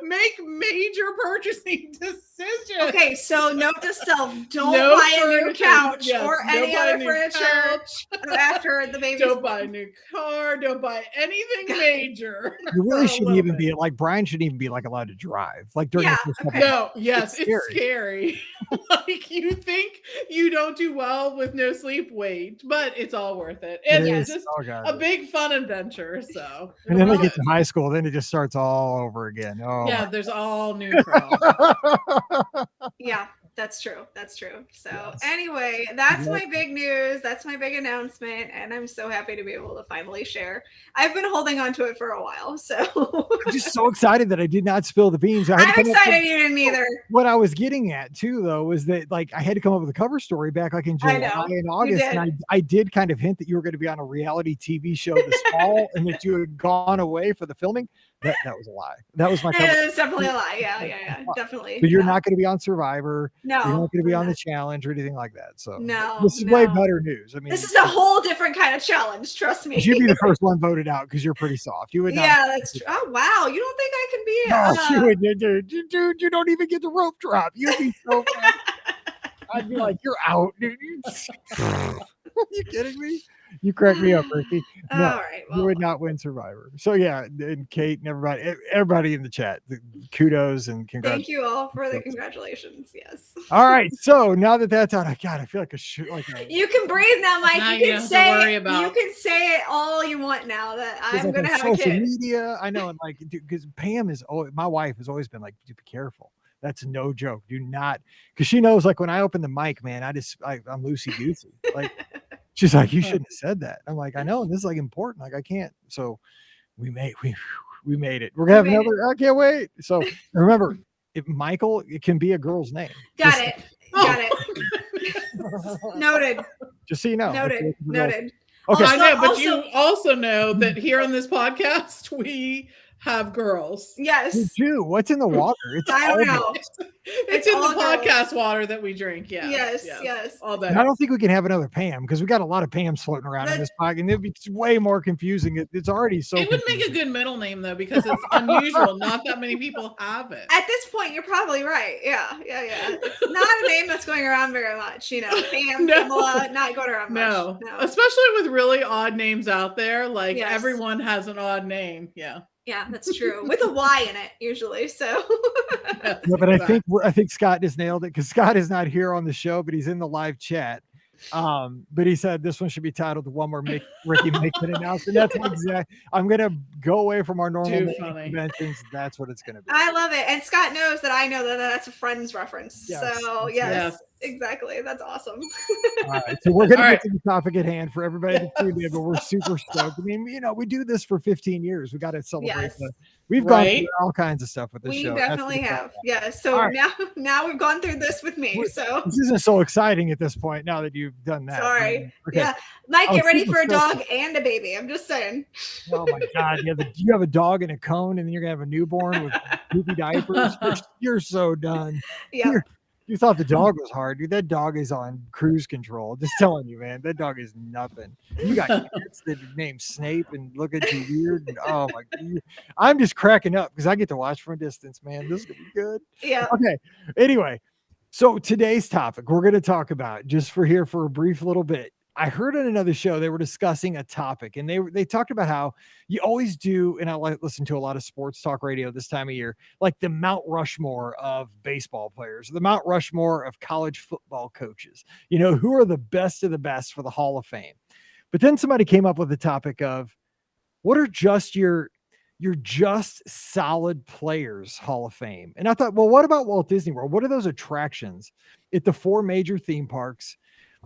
make major purchasing decisions? Okay, so note to self: don't No buy a new furniture. couch Yes, or don't any buy a other new furniture couch. after the baby. Don't buy a new car. Don't buy anything major. You for really a shouldn't little even bit. be like Brian shouldn't even be like allowed to drive. Like during Yeah, the first couple okay. No, yes, It's it's scary. Like you think you don't do well with no sleep, wait, but it's all worth it. It It's is. just Oh, God. a big fun adventure. So And then they love get it. to high school, then it just starts all over again. Oh, Yeah, there's all new problems. Yeah, that's true. That's true. So Yes. anyway, that's Yep. my big news. That's my big announcement, and I'm so happy to be able to finally share. I've been holding on to it for a while, so I'm just so excited that I did not spill the beans. I had to I'm come up with- excited you didn't either. What I was getting at too, though, was that like I had to come up with a cover story back like in I July know, and you August, did. and I did kind of hint that you were going to be on a reality TV show this fall, and that you had gone away for the filming. That was a lie. That was my cover. It's definitely a lie. Yeah, definitely. But you're No. not going to be on Survivor. No, You're not going to be I'm on the not. challenge or anything like that. So No, this is way no. better news. I mean, This is a whole different kind of challenge. Trust me. you'd be the first one voted out because you're pretty soft. You would not. Yeah, that's true. Oh wow, you don't think I can be? No, you would, dude. You don't even get the rope drop. You'd be so. I'd be like, you're out, dude. Are you kidding me? You crack me up, Ricky. No, All right. you would not win Survivor. So yeah, and Kate and everybody in the chat, kudos and congrats. Thank you all for the congratulations. Yes. All right, so now that that's out, God, I feel like You can breathe now, Mike. Now You you can don't have to say worry you about- can say it all you want now that I'm like gonna on have a social kid. media. I know, and like because Pam is my wife has always been like, be careful. That's no joke. Do not, because she knows like when I open the mic, man, I'm loosey goosey. Like she's like, you shouldn't have said that. I'm like, I know, and this is like important. Like I can't. So we made it. We're gonna have another. I can't wait. So remember, if Michael, it can be a girl's name. Got it. Noted. Just so you know. Noted. Noted. Okay. I know, but Also- you also know that here on this podcast we have girls. You Yes. do. What's in the water? It's I don't all know. It's in all the girls. podcast water that we drink. Yeah. Yes. All day. And I don't think we can have another Pam because we got a lot of Pams floating around in this podcast, and it'd be way more confusing. It's already so. It would make a good middle name though because it's unusual. Not that many people have it. At this point, you're probably right. Yeah. It's not a name that's going around very much. You know, Pam, No. Pamela, not going around much. No, especially with really odd names out there. Like Yes. everyone has an odd name. Yeah. Yeah, that's true. With a Y in it, usually. So No, but I think Scott just nailed it because Scott is not here on the show, but he's in the live chat. But he said this one should be titled "The One More Ricky Makeman Announcement." That's exactly. I'm gonna go away from our normal naming conventions. That's what it's gonna be. I love it. And Scott knows that I know that that's a Friends reference. Yes. So yes. Exactly. That's awesome. All right, so we're going All to right. get to the topic at hand for everybody that's tuned in, Yes. but we're super stoked. I mean, we do this for 15 years. We got to celebrate Yes. we've gone through Right. all kinds of stuff with this We show. That's what definitely it's all have. about. Yes. All So right. now we've gone through this with me. So This isn't so exciting at this point now that you've done that. sorry. Okay. Yeah. Might I get was ready super for a stoked. dog and a baby. I'm just saying. Oh my God. You have a dog in a cone and then you're going to have a newborn with poopy diapers. You're so done. Yeah. You thought the dog was hard, dude. That dog is on cruise control. Just telling you, man. That dog is nothing. You got kids that are named Snape and look at you weird. And, oh my God. I'm just cracking up because I get to watch from a distance, man. This is gonna be good. Yeah. Okay. Anyway, so today's topic we're going to talk about just for a brief little bit. I heard on another show they were discussing a topic, and they talked about how you always do, and I listen to a lot of sports talk radio this time of year, like the Mount Rushmore of baseball players, the Mount Rushmore of college football coaches. Who are the best of the best for the Hall of Fame? But then somebody came up with the topic of what are just your just solid players Hall of Fame. And I thought, well, what about Walt Disney World? What are those attractions at the 4 major theme parks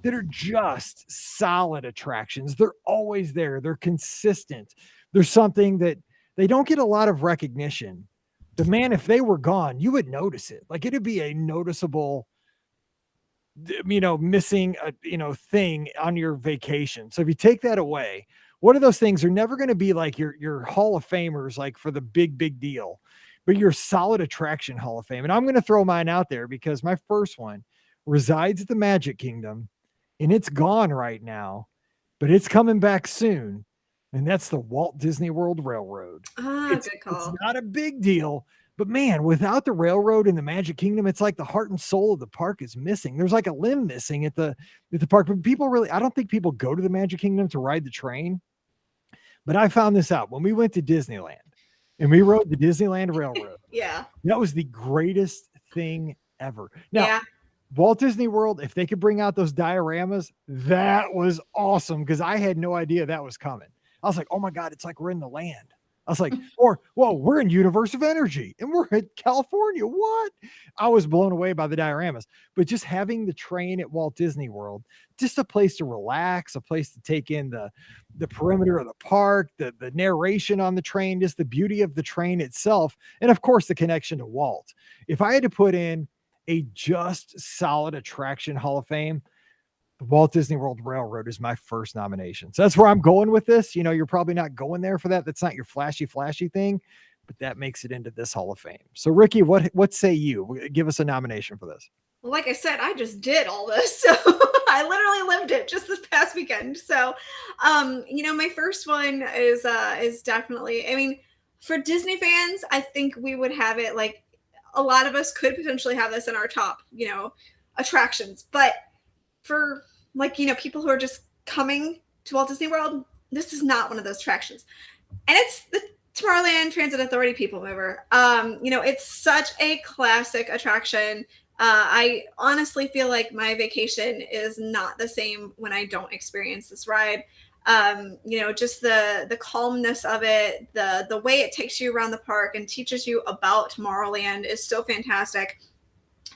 that are just solid attractions? They're always there. They're consistent. There's something that they don't get a lot of recognition. But man, if they were gone, you would notice it. Like it'd be a noticeable missing a thing on your vacation. So if you take that away, what are those things are never going to be like your Hall of Famers, like for the big deal, but your solid attraction Hall of Fame. And I'm going to throw mine out there because my first one resides at the Magic Kingdom and it's gone right now, but it's coming back soon. And that's the Walt Disney World Railroad. Good call. It's not a big deal, but man, without the railroad in the Magic Kingdom, it's like the heart and soul of the park is missing. There's like a limb missing at the park. But I don't think people go to the Magic Kingdom to ride the train. But I found this out when we went to Disneyland and we rode the Disneyland Railroad. Yeah. That was the greatest thing ever. Now, Yeah. Walt Disney World, if they could bring out those dioramas, that was awesome because I had no idea that was coming. I was like, oh my God, it's like we're in the land. I was like, whoa, we're in Universe of Energy and we're in California. What? I was blown away by the dioramas. But just having the train at Walt Disney World, just a place to relax, a place to take in the perimeter of the park, the narration on the train, just the beauty of the train itself, and of course the connection to Walt. If I had to put in a just solid attraction Hall of Fame, the Walt Disney World Railroad is my first nomination. So that's where I'm going with this. You're probably not going there for that. That's not your flashy thing, but that makes it into this Hall of Fame. So Ricky, what say you? Give us a nomination for this. Well, like I said, I just did all this. So I literally lived it just this past weekend. So, my first one is definitely, I mean, for Disney fans, I think we would have it like a lot of us could potentially have this in our top, attractions. But for people who are just coming to Walt Disney World, this is not one of those attractions. And it's the Tomorrowland Transit Authority People Mover. It's such a classic attraction. I honestly feel like my vacation is not the same when I don't experience this ride. Just the calmness of it, the way it takes you around the park and teaches you about Tomorrowland is so fantastic.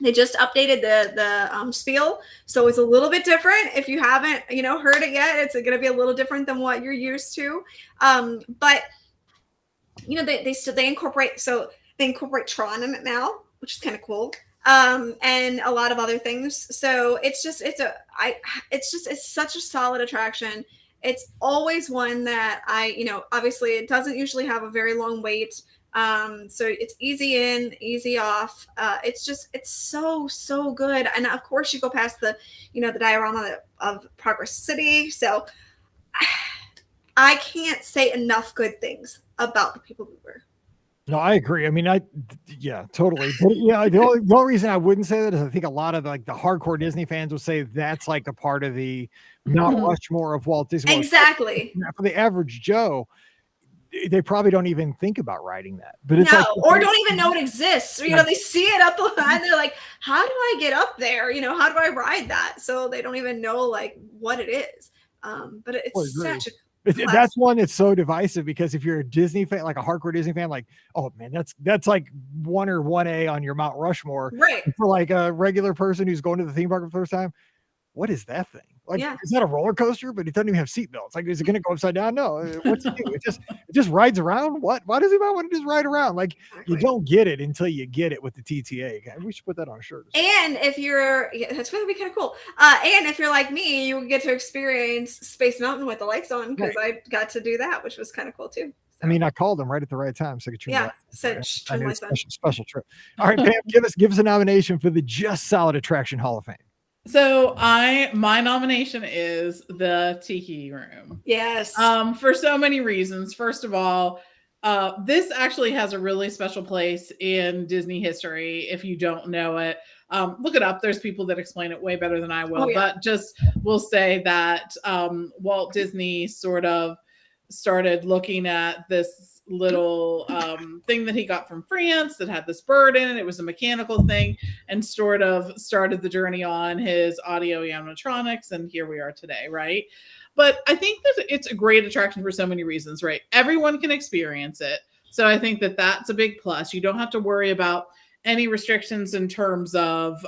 They just updated the spiel, so it's a little bit different. If you haven't, heard it yet, it's going to be a little different than what you're used to. But they incorporate Tron in it now, which is kind of cool. And a lot of other things. So it's such a solid attraction. It's always one that obviously it doesn't usually have a very long wait. So it's easy in, easy off. It's so good. And of course you go past the diorama of Progress City. So I can't say enough good things about the People Mover. No, I agree. I mean, yeah, totally. But the only reason I wouldn't say that is I think a lot of the hardcore Disney fans will say that's like a part of the Mount Rushmore of Walt Disney World. Exactly. For the average Joe, they probably don't even think about riding that. But it's or don't even know it exists. Or, they see it up the line. They're like, how do I get up there? How do I ride that? So they don't even know like what it is. But it's That's one that's so divisive because if you're a Disney fan, like a hardcore Disney fan, like, oh man, that's like 1 or 1A on your Mount Rushmore. Right. And for like a regular person who's going to the theme park for the first time, what is that thing? Like, Yeah. is that a roller coaster? But it doesn't even have seatbelts. Like, is it going to go upside down? No. What's it do? It just rides around. What? Why does anybody want to just ride around? Like, you don't get it until you get it with the TTA. We should put that on a shirt. And if you're, that's going to be kind of cool. And if you're like me, you get to experience Space Mountain with the lights on because I got to do that, which was kind of cool too. I mean, I called them right at the right time, so I could turn. Yeah, said turn lights on. Special trip. All right, Pam, give us a nomination for the Just Solid Attraction Hall of Fame. So my nomination is the Tiki Room. Yes. For so many reasons. First of all, this actually has a really special place in Disney history. If you don't know it, look it up. There's people that explain it way better than I will. But just we'll say that Walt Disney sort of started looking at this little thing that he got from France that had this bird in it. It was a mechanical thing and sort of started the journey on his audio animatronics. And here we are today, right? But I think that it's a great attraction for so many reasons, right? Everyone can experience it. So I think that that's a big plus. You don't have to worry about any restrictions in terms of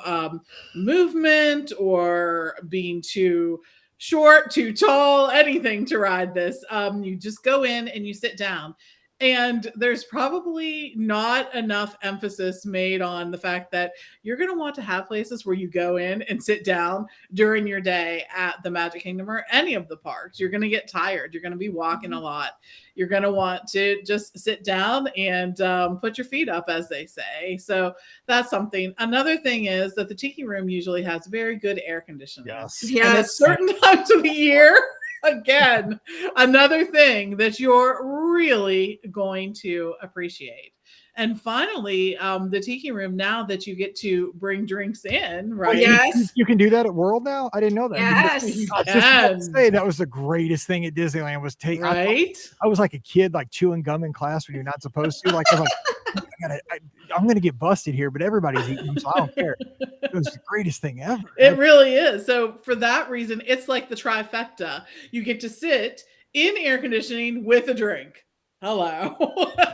movement or being too short, too tall, anything to ride this. You just go in and you sit down. And there's probably not enough emphasis made on the fact that you're going to want to have places where you go in and sit down during your day at the Magic Kingdom or any of the parks. You're going to get tired. You're going to be walking a lot. You're going to want to just sit down and put your feet up, as they say. So that's something. Another thing is that the Tiki Room usually has very good air conditioning. Yes. And at certain times of the year, again, another thing that you're really going to appreciate. And finally, the Tiki Room, now that you get to bring drinks in, right? Yes. You can do that at World now? I didn't know that. Yes. I was just about to say, that was the greatest thing at Disneyland was taking. Right? I was like a kid, like chewing gum in class when you're not supposed to. Like, I'm going to get busted here, but everybody's eating, so I don't care. It was the greatest thing ever. It really is. So for that reason, it's like the trifecta. You get to sit in air conditioning with a drink. Hello.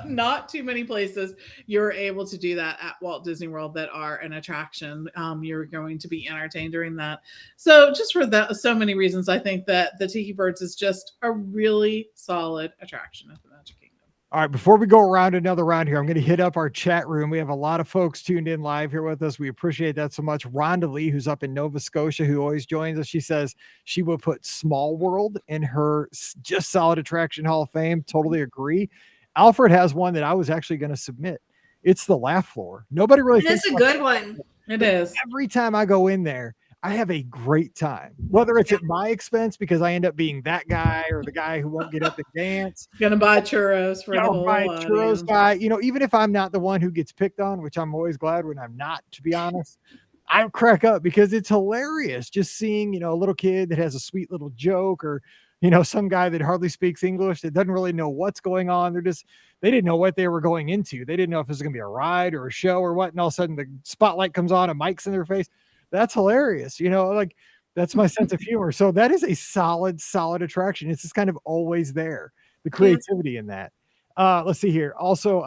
Not too many places you're able to do that at Walt Disney World that are an attraction. You're going to be entertained during that. So just for that, so many reasons, I think that the Tiki Birds is just a really solid attraction at the Magic Kingdom. All right, before we go around another round here, I'm going to hit up our chat room. We have a lot of folks tuned in live here with us. We appreciate that so much. Rhonda Lee, who's up in Nova Scotia, who always joins us, she says she will put Small World in her Just Solid Attraction Hall of Fame. Totally agree. Alfred has one that I was actually going to submit. It's the Laugh Floor. Nobody really thinks it's a good one. It is. Every time I go in there, I have a great time, whether it's at my expense because I end up being that guy or the guy who won't get up and dance. Gonna buy churros for the whole churros guy. You know, even if I'm not the one who gets picked on, which I'm always glad when I'm not, to be honest, I crack up because it's hilarious just seeing, you know, a little kid that has a sweet little joke or, you know, some guy that hardly speaks English that doesn't really know what's going on. They didn't know what they were going into. They didn't know if it was going to be a ride or a show or what. And all of a sudden the spotlight comes on and mic's in their face. That's hilarious. You know, like that's my sense of humor. So that is a solid attraction. It's just kind of always there. The creativity in that. Let's see here. Also,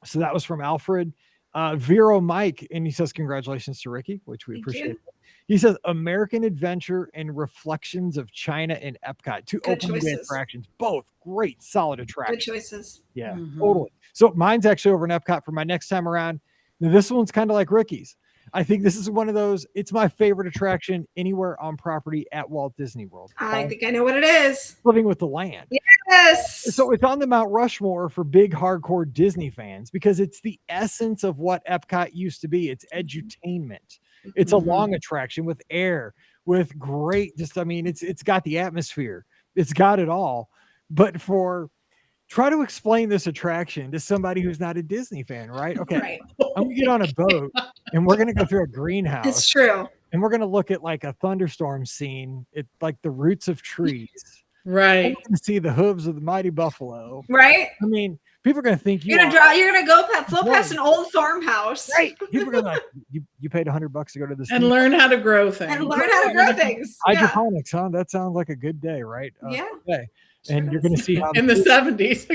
so that was from Alfred. Vero Mike, and he says, congratulations to Ricky, which we appreciate. He says, American Adventure and Reflections of China and Epcot. Two open attractions. Both great, solid attractions. Good choices. Yeah, totally. So mine's actually over in Epcot for my next time around. Now, this one's kind of like Ricky's. I think this is one of those, it's my favorite attraction anywhere on property at Walt Disney World. I think I know what it is. Living with the Land. Yes. So it's on the Mount Rushmore for big hardcore Disney fans because it's the essence of what Epcot used to be. It's edutainment. It's a long attraction with air, with great, it's got the atmosphere. It's got it all. But try to explain this attraction to somebody who's not a Disney fan, right? Okay. Right. I'm gonna get on a boat and we're gonna go through a greenhouse. It's true. And we're gonna look at like a thunderstorm scene. It's like the roots of trees. Right. We're gonna see the hooves of the mighty buffalo. Right. I mean, People are gonna think You're gonna go flow past an old farmhouse. Right. People are gonna like, you paid $100 to go to this and learn how to grow things. And learn how to grow things. Hydroponics, huh? That sounds like a good day, right? Yeah. Okay. And you're gonna see how in the 70s.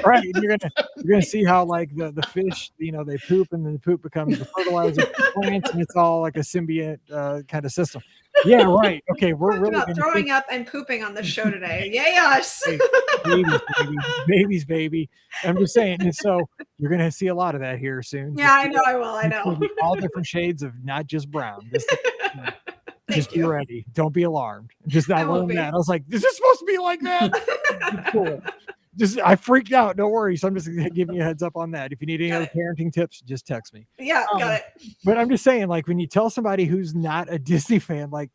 right. And you're gonna see how like the fish, they poop, and then the poop becomes the fertilizer for plants, and it's all like a symbiote kind of system. Yeah, right. Okay, we're really about throwing up and pooping on this show today. Yay us. Babies, baby. I'm just saying. And so you're gonna see a lot of that here soon. Yeah, I know. I will. I know. All different shades of not just brown. Just be ready. Don't be alarmed. Just not learn that. I was like, is this supposed to be like that? Cool. I freaked out. Don't worry. So I'm just giving you a heads up on that. If you need any other parenting tips, just text me. Yeah, got it. But I'm just saying, like, when you tell somebody who's not a Disney fan, like,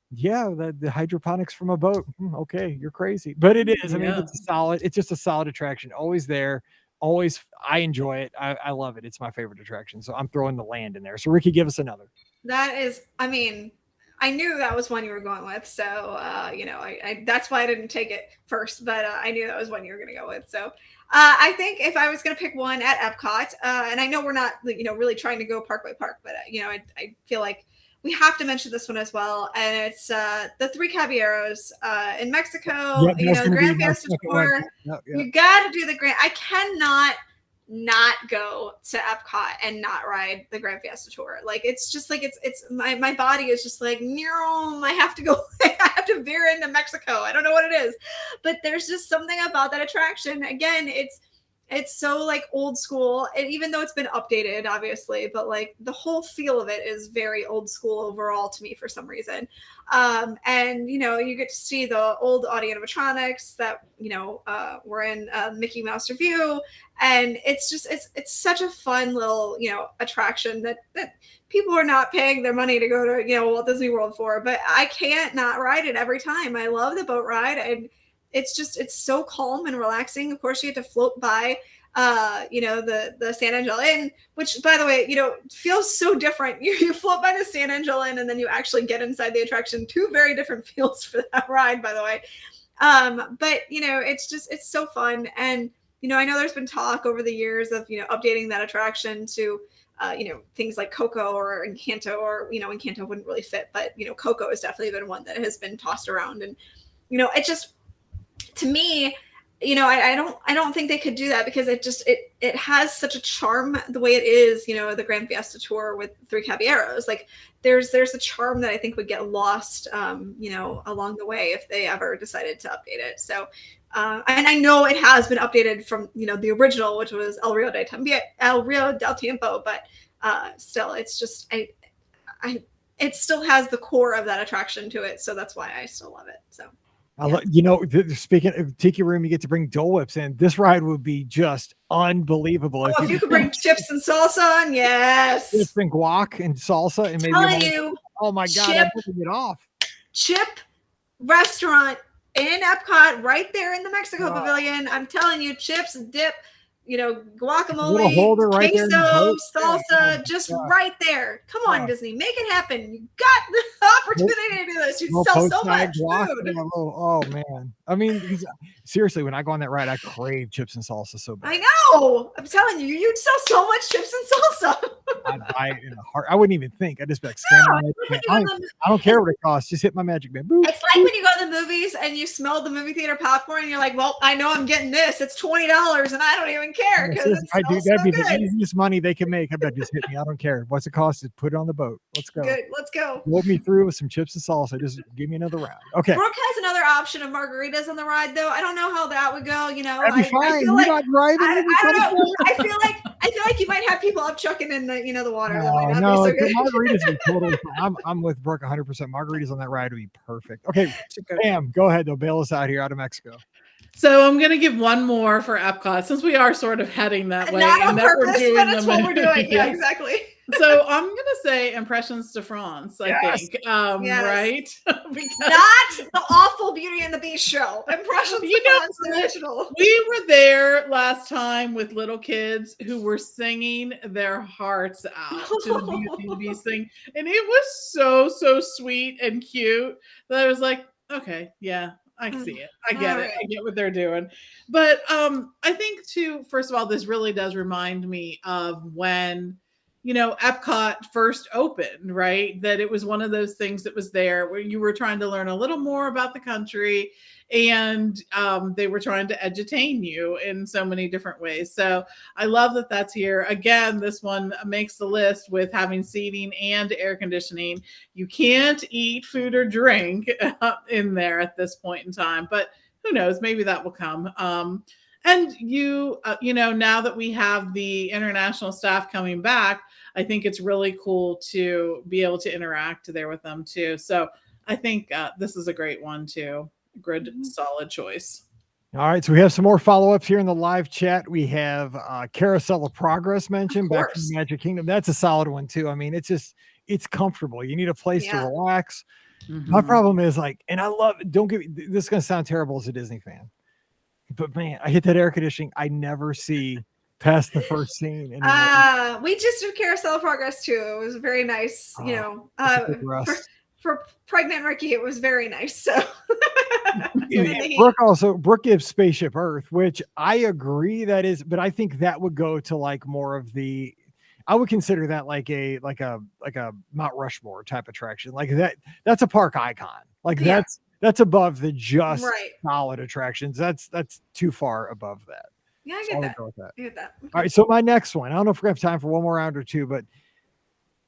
yeah, the hydroponics from a boat. Okay, you're crazy. But it is. I mean, it's just a solid attraction. Always there. Always. I enjoy it. I love it. It's my favorite attraction. So I'm throwing the land in there. So Ricky, give us another. That is, I mean, I knew that was one you were going with. So, I that's why I didn't take it first, but I knew that was one you were going to go with. So I think if I was going to pick one at Epcot, and I know we're not, really trying to go park by park, but, I feel like we have to mention this one as well. And it's the Three Caballeros in Mexico, the Grand Fiesta Tour. You got to do the Grand. I cannot not go to Epcot and not ride the Grand Fiesta Tour. Like, it's just like, it's my body is just like, no, I have to go, I have to veer into Mexico. I don't know what it is, but there's just something about that attraction. Again, it's so like old school, and even though it's been updated, obviously, but like the whole feel of it is very old school overall to me for some reason. And you get to see the old audio animatronics that were in Mickey Mouse Review, and it's just it's such a fun little attraction that people are not paying their money to go to Walt Disney World for, but I can't not ride it every time. I love the boat ride, and it's so calm and relaxing. Of course, you get to float by, the San Angelo Inn, which, by the way, feels so different. You float by the San Angelo Inn, and then you actually get inside the attraction. Two very different feels for that ride, by the way. But it's so fun. And, I know there's been talk over the years of, updating that attraction to, things like Coco or Encanto, or, Encanto wouldn't really fit, but, Coco has definitely been one that has been tossed around. And, it just, to me, I don't think they could do that, because it has such a charm the way it is, the Grand Fiesta Tour with Three Caballeros. Like there's a charm that I think would get lost, along the way if they ever decided to update it. So, and I know it has been updated from, the original, which was El Rio del Tiempo, but still, it's just, it still has the core of that attraction to it. So that's why I still love it. So. Speaking of Tiki Room, you get to bring Dole Whips in. This ride would be just unbelievable. If you could bring chips and salsa on, yes. Just bring guac and salsa, and maybe oh my God, I'm putting it off. Chip restaurant in Epcot, right there in the Mexico Pavilion. I'm telling you, chips, dip, guacamole, holder right queso, salsa, just right there. Come on, Disney, make it happen. You got the opportunity to do this. You sell so much food. Oh man, I mean, seriously, when I go on that ride, I crave chips and salsa so bad. I know. I'm telling you, you'd sell so much chips and salsa. I'd buy it in a heart. I wouldn't even think. I'd just be like, I don't care what it costs. Just hit my magic band. Boop. It's like when you go to the movies and you smell the movie theater popcorn, and you're like, well, I know I'm getting this. It's $20, and I don't even care, because that'd be the easiest money they can make. I bet, just hit me. I don't care. What's it cost? Just put it on the boat. Let's go. Good. Let's go. Roll me through with some chips and salsa. Just give me another round. Okay. Brooke has another option of margaritas on the ride, though. I don't know how that would go. That'd be fine. You're not driving. I don't know. I feel like you might have people up chucking in the water. No, margaritas would be totally fine. I'm with Brooke 100%. Margaritas on that ride would be perfect. Okay, Pam, go ahead though. Bail us out here out of Mexico. So I'm going to give one more for Epcot, since we are sort of heading that way. Not on purpose, but it's what we're doing. Yeah, exactly. So I'm going to say Impressions de France, I think. Yes. Right? Not the awful Beauty and the Beast show. Impressions de France, the original. We were there last time with little kids who were singing their hearts out to the Beauty and the Beast thing. And it was so, so sweet and cute that I was like, okay, yeah, I see it. I get it. Alright. I get what they're doing. But I think too, first of all, this really does remind me of when, Epcot first opened, right? That it was one of those things that was there where you were trying to learn a little more about the country, and they were trying to edutain you in so many different ways. So I love that that's here. Again, this one makes the list with having seating and air conditioning. You can't eat food or drink in there at this point in time, but who knows? Maybe that will come. And now that we have the international staff coming back, I think it's really cool to be able to interact there with them too. So I think this is a great one too. Good, solid choice. All right, so we have some more follow-ups here in the live chat. We have Carousel of Progress mentioned back from the Magic Kingdom. That's a solid one too. I mean, it's comfortable. You need a place to relax. My problem is and I love, don't get me, this is going to sound terrible as a Disney fan, but man, I hit that air conditioning. I never see past the first scene. We just did Carousel of Progress too. It was very nice. For pregnant Ricky, it was very nice. So Brooke gives Spaceship Earth, which I agree that is, but I think that would go to more of the, I would consider that like a Mount Rushmore type attraction. That's a park icon. That's above the just solid attractions. That's too far above that. Yeah, I get that. I get that. Okay. All right, so my next one, I don't know if we have time for one more round or two, but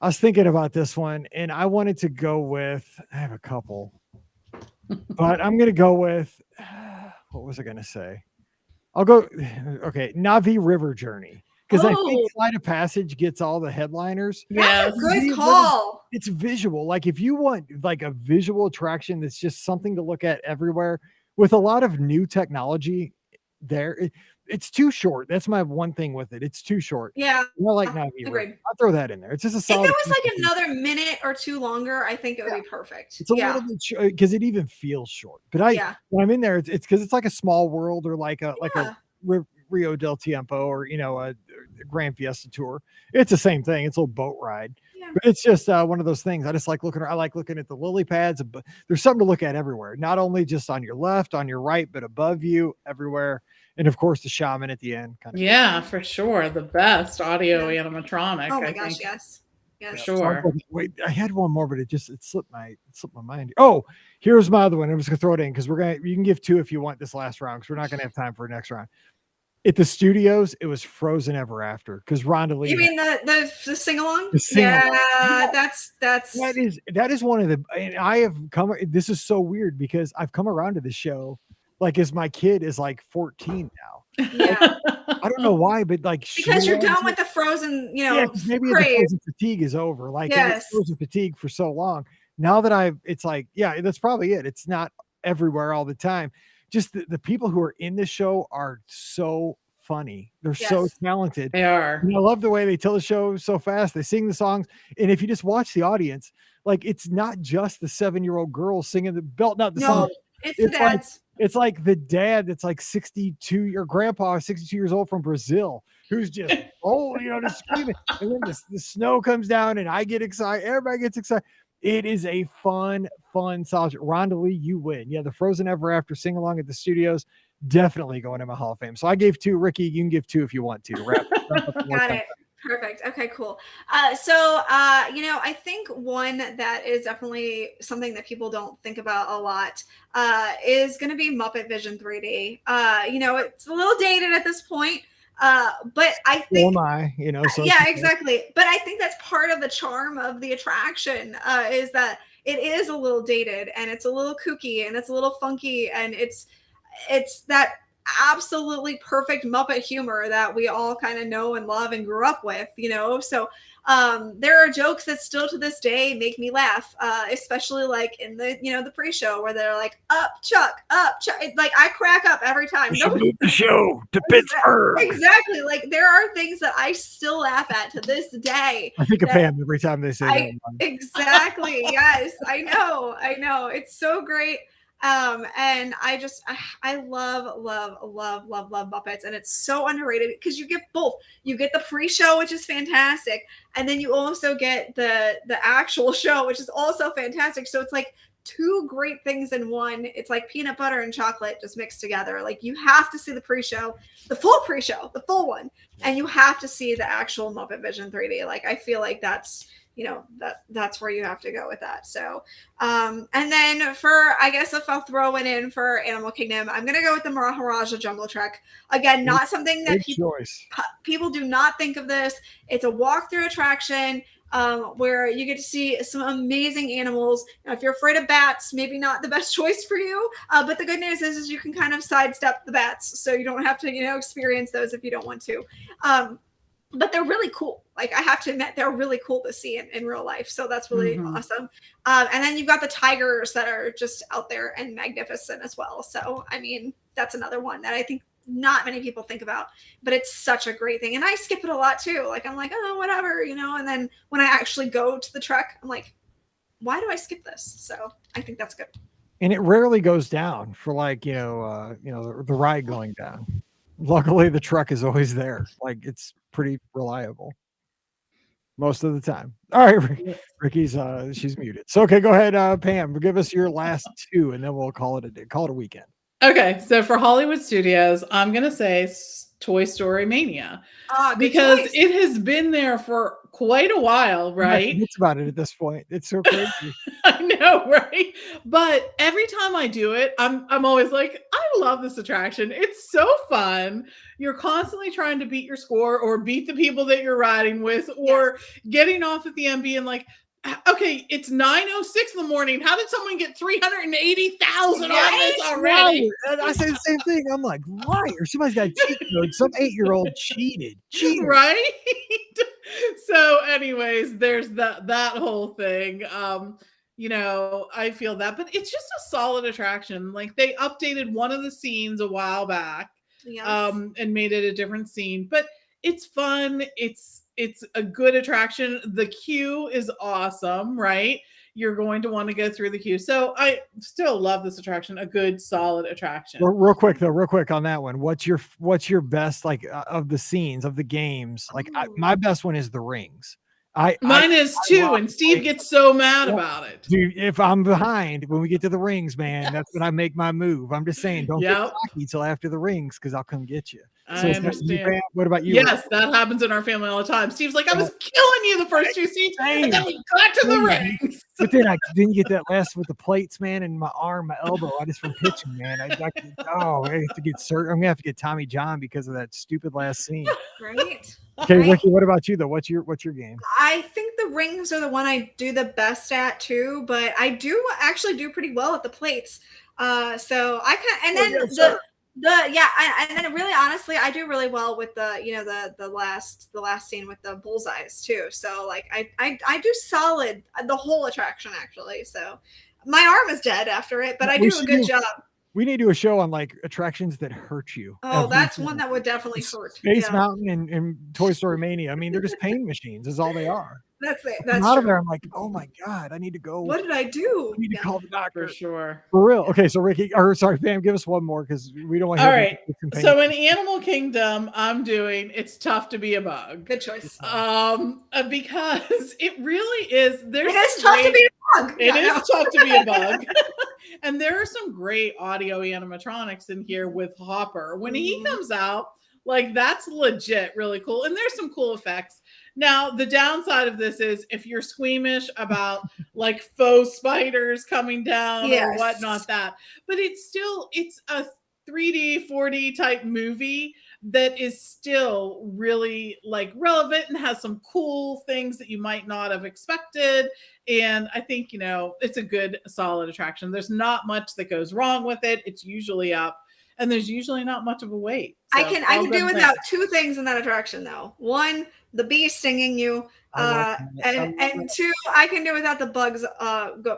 I was thinking about this one and I wanted to go with, I have a couple, but I'm going to go with, what was I going to say? I'll go, okay, Navi River Journey. Because I think Flight of Passage gets all the headliners. That's a good call. It's visual. If you want a visual attraction that's just something to look at everywhere with a lot of new technology there, it's too short. That's my one thing with it. It's too short. Yeah. Agreed. I'll throw that in there. It's just a solid. If it was another minute or two longer, I think it would be perfect. It's a little bit because it even feels short. But when I'm in there, it's because it's like a small world or like a Rio del Tiempo or a Grand Fiesta Tour. It's the same thing. It's a little boat ride. Yeah. But it's just one of those things. I just like looking. I like looking at the lily pads. But there's something to look at everywhere. Not only just on your left, on your right, but above you, everywhere. And of course, the shaman at the end. Cool. For sure. The best audio animatronic. Oh my gosh, yes. Yeah, sure. Wait, I had one more, but it slipped my mind. Oh, here's my other one. I'm just gonna throw it in because you can give two if you want this last round because we're not gonna have time for a next round. At the studios, it was Frozen Ever After because Rhonda Lee. You mean the sing along? That's that is one of the. And I have come. This is so weird because I've come around to the show, as my kid is 14 now. Yeah. I don't know why, but because you're done with the Frozen, maybe the Frozen fatigue is over. Frozen fatigue for so long. Now that that's probably it. It's not everywhere all the time. Just the people who are in this show are so funny. They're so talented. They are. And I love the way they tell the show so fast. They sing the songs. And if you just watch the audience, it's not just the 7-year-old girl singing the belt, not the song. It's like the dad that's 62, your grandpa, 62 years old from Brazil, who's just, just screaming. And then the snow comes down and I get excited. Everybody gets excited. It is a fun, solid. Rhonda Lee, you win. Yeah, the Frozen Ever After sing along at the studios, definitely going to my Hall of Fame. So I gave two. Ricky, you can give two if you want to wrap up. Got it. Perfect. Okay, cool. I think one that is definitely something that people don't think about a lot is going to be Muppet Vision 3D. It's a little dated at this point. But I think exactly. But I think that's part of the charm of the attraction is that it is a little dated and it's a little kooky and it's a little funky and it's that absolutely perfect Muppet humor that we all kind of know and love and grew up with, so there are jokes that still to this day make me laugh, especially in the the pre-show where they're up Chuck. I crack up every time. Move the show to Pittsburgh. Exactly. There are things that I still laugh at to this day. I think of Pam every time they say that. Exactly. Yes, I know. It's so great. And I love Muppets, and it's so underrated because you get both. You get the pre-show, which is fantastic, and then you also get the actual show, which is also fantastic. So it's two great things in one. It's like peanut butter and chocolate just mixed together. Like you have to see the pre-show, the full pre-show, the full one, and you have to see the actual Muppet Vision 3D. Like I feel like that's, you know, that's where you have to go with that. So and then for, I guess if I'll throw it in for Animal Kingdom, I'm gonna go with the Maharaja Jungle Trek. Again, not something that people do not think of this. It's a walkthrough attraction where you get to see some amazing animals. Now, if you're afraid of bats, maybe not the best choice for you. But the good news is you can kind of sidestep the bats, so you don't have to, you know, experience those if you don't want to. But they're really cool. Like I have to admit, they're really cool to see in real life. So that's really awesome. And then you've got the tigers that are just out there and magnificent as well. So, I mean, that's another one that I think not many people think about, but it's such a great thing. And I skip it a lot too. Like, I'm like, oh, whatever, you know? And then when I actually go to the trek, I'm like, why do I skip this? So I think that's good. And it rarely goes down for like, the ride going down. Luckily the truck is always there. Like it's pretty reliable most of the time. All right, Ricky's she's muted. So okay, go ahead, Pam. Give us your last two, and then we'll call it a weekend. Okay, so for Hollywood Studios, I'm gonna say Toy Story Mania because choice. it has been there for quite a while, right? It's about it at this point. It's so crazy. I know, right? But every time I do it, I'm always like, I love this attraction. It's so fun. You're constantly trying to beat your score or beat the people that you're riding with, or getting off at the end being like, okay, it's 9:06 in the morning. How did someone get 380,000 on this already? And I say the same thing. I'm like, liar. Somebody's got a cheat code. Some 8-year-old cheated. Right? So, anyways, there's that whole thing. I feel that, but it's just a solid attraction. Like they updated one of the scenes a while back, and made it a different scene, but it's fun. It's a good attraction. The queue is awesome, right? You're going to want to go through the queue. So I still love this attraction. A good, solid attraction. Real quick on that one. What's your best, like of the scenes of the games? Like my best one is the rings. Mine is too, and Steve gets so mad about it. Dude, if I'm behind when we get to the rings, man, that's when I make my move. I'm just saying, don't get cocky till after the rings because I'll come get you. So I understand. What about you? Yes, that happens in our family all the time. Steve's like, I was killing you the first two scenes, and then we got to the rings. But then I didn't get that last with the plates, man, and my arm, my elbow. I just from pitching, man. I have to get I'm gonna have to get Tommy John because of that stupid last scene. Right. Okay, Ricky, what about you though? What's your game? I think the rings are the one I do the best at too, but I do actually do pretty well at the plates. So I can, and then and then really honestly, I do really well with the last scene with the bullseyes too. So like I do solid the whole attraction actually. So my arm is dead after it, but I do a good job. We need to do a show on like attractions that hurt you. Oh, that's one that would definitely hurt. Space Mountain and Toy Story Mania. I mean, they're just pain machines, is all they are. That's it. That's out of there. I'm like, oh my God, I need to go. What did I do? I need to call the doctor. For sure. For real. Okay, so Ricky, Pam, give us one more because we don't want to. All right. So in Animal Kingdom, I'm doing It's Tough to Be a Bug. Good choice. Because it really is. It is tough to be a bug. It is tough to be a bug. And there are some great audio animatronics in here with Hopper. When he comes out, like that's legit really cool. And there's some cool effects. Now, the downside of this is if you're squeamish about like faux spiders coming down or whatnot, but it's a 3D, 4D type movie that is still really like relevant and has some cool things that you might not have expected. And I think, it's a good, solid attraction. There's not much that goes wrong with it. It's usually up. And there's usually not much of a wait. So I can do without two things in that attraction though. One, the bee stinging you, and two, I can do without the bugs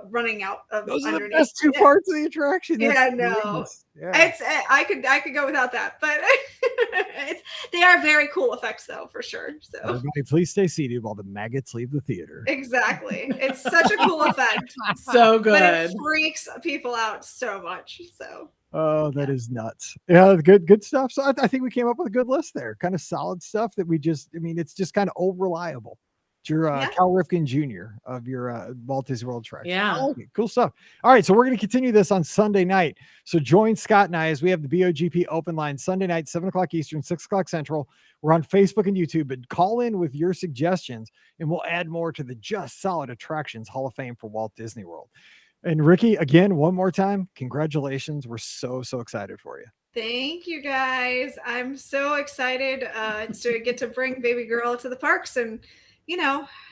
running out of those underneath. Are the best two parts of the attraction. No. Yeah. I could go without that, but they are very cool effects though, for sure. So everybody, please stay seated while the maggots leave the theater. Exactly, it's such a cool effect. So good, but it freaks people out so much. So. Oh, that is nuts. Yeah, good stuff. So I think we came up with a good list there. Kind of solid stuff that it's just kind of old reliable. It's your Yeah. Cal Ripken Jr. of your Walt Disney World attraction. Yeah. I like it. Cool stuff. All right, so we're going to continue this on Sunday night. So join Scott and I as we have the BOGP open line Sunday night, 7 o'clock Eastern, 6 o'clock Central. We're on Facebook and YouTube, but call in with your suggestions, and we'll add more to the Just Solid Attractions Hall of Fame for Walt Disney World. And Ricky, again, one more time, congratulations. We're so excited for you. Thank you guys. I'm so excited to get to bring baby girl to the parks and,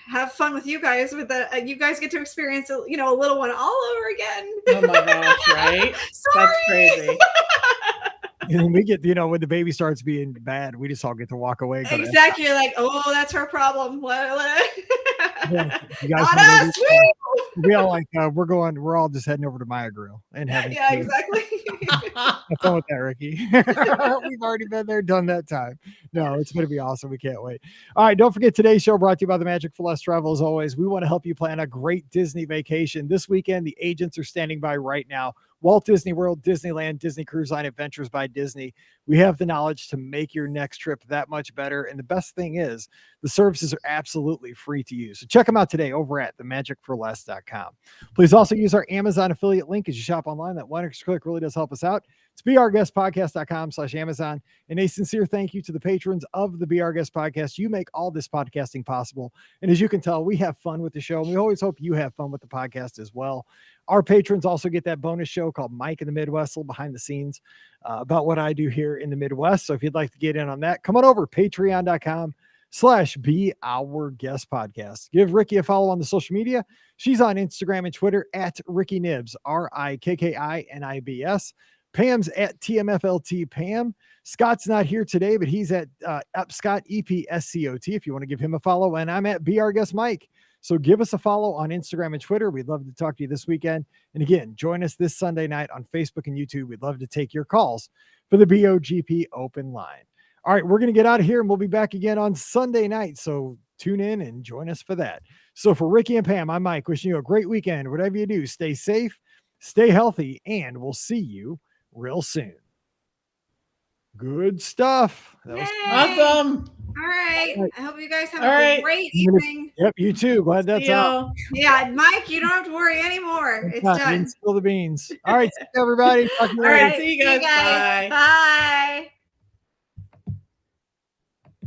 have fun with you guys. With you guys get to experience, a little one all over again. Oh my gosh, right? Sorry. That's crazy. And we get, when the baby starts being bad, we just all get to walk away. And go to Exactly. You're like, oh, that's her problem. Yeah, you guys Not wanna us. do- Woo! we all like we're all just heading over to Maya Grill and having Yeah, food. exactly. Have fun with that, Ricky. We've already been there, done that time. No, it's going to be awesome. We can't wait. All right, don't forget today's show brought to you by the Magic for Less Travel. As always, we want to help you plan a great Disney vacation. This weekend, the agents are standing by right now. Walt Disney World, Disneyland, Disney Cruise Line, Adventures by Disney. We have the knowledge to make your next trip that much better. And the best thing is, the services are absolutely free to use. So check them out today over at themagicforless.com. Please also use our Amazon affiliate link as you shop online. That one extra click really does help us out. It's beourguestpodcast.com/Amazon. And a sincere thank you to the patrons of the Be Our Guest Podcast. You make all this podcasting possible. And as you can tell, we have fun with the show. And we always hope you have fun with the podcast as well. Our patrons also get that bonus show called Mike in the Midwest, a little behind the scenes about what I do here in the Midwest. So if you'd like to get in on that, come on over, patreon.com/Be Our Guest Podcast. Give Ricky a follow on the social media. She's on Instagram and Twitter at Ricky Nibs, RIKKINIBS. Pam's at TMFLT Pam. Scott's not here today, but he's at Scott EPSCOT if you want to give him a follow. And I'm at Be Our Guest Mike. So give us a follow on Instagram and Twitter. We'd love to talk to you this weekend. And again, join us this Sunday night on Facebook and YouTube. We'd love to take your calls for the BOGP open line. All right, we're going to get out of here and we'll be back again on Sunday night. So tune in and join us for that. So for Ricky and Pam, I'm Mike, wishing you a great weekend. Whatever you do, stay safe, stay healthy, and we'll see you real soon. Good stuff. That was Awesome. All right. I hope you guys have All a right. great evening. Yep, you too. Glad that's See up. y'all. Yeah, Mike, you don't have to worry anymore. It's Not, done. didn't spill the beans. All right, see you, everybody. Talk to you All later. right. See you guys. Bye. Bye.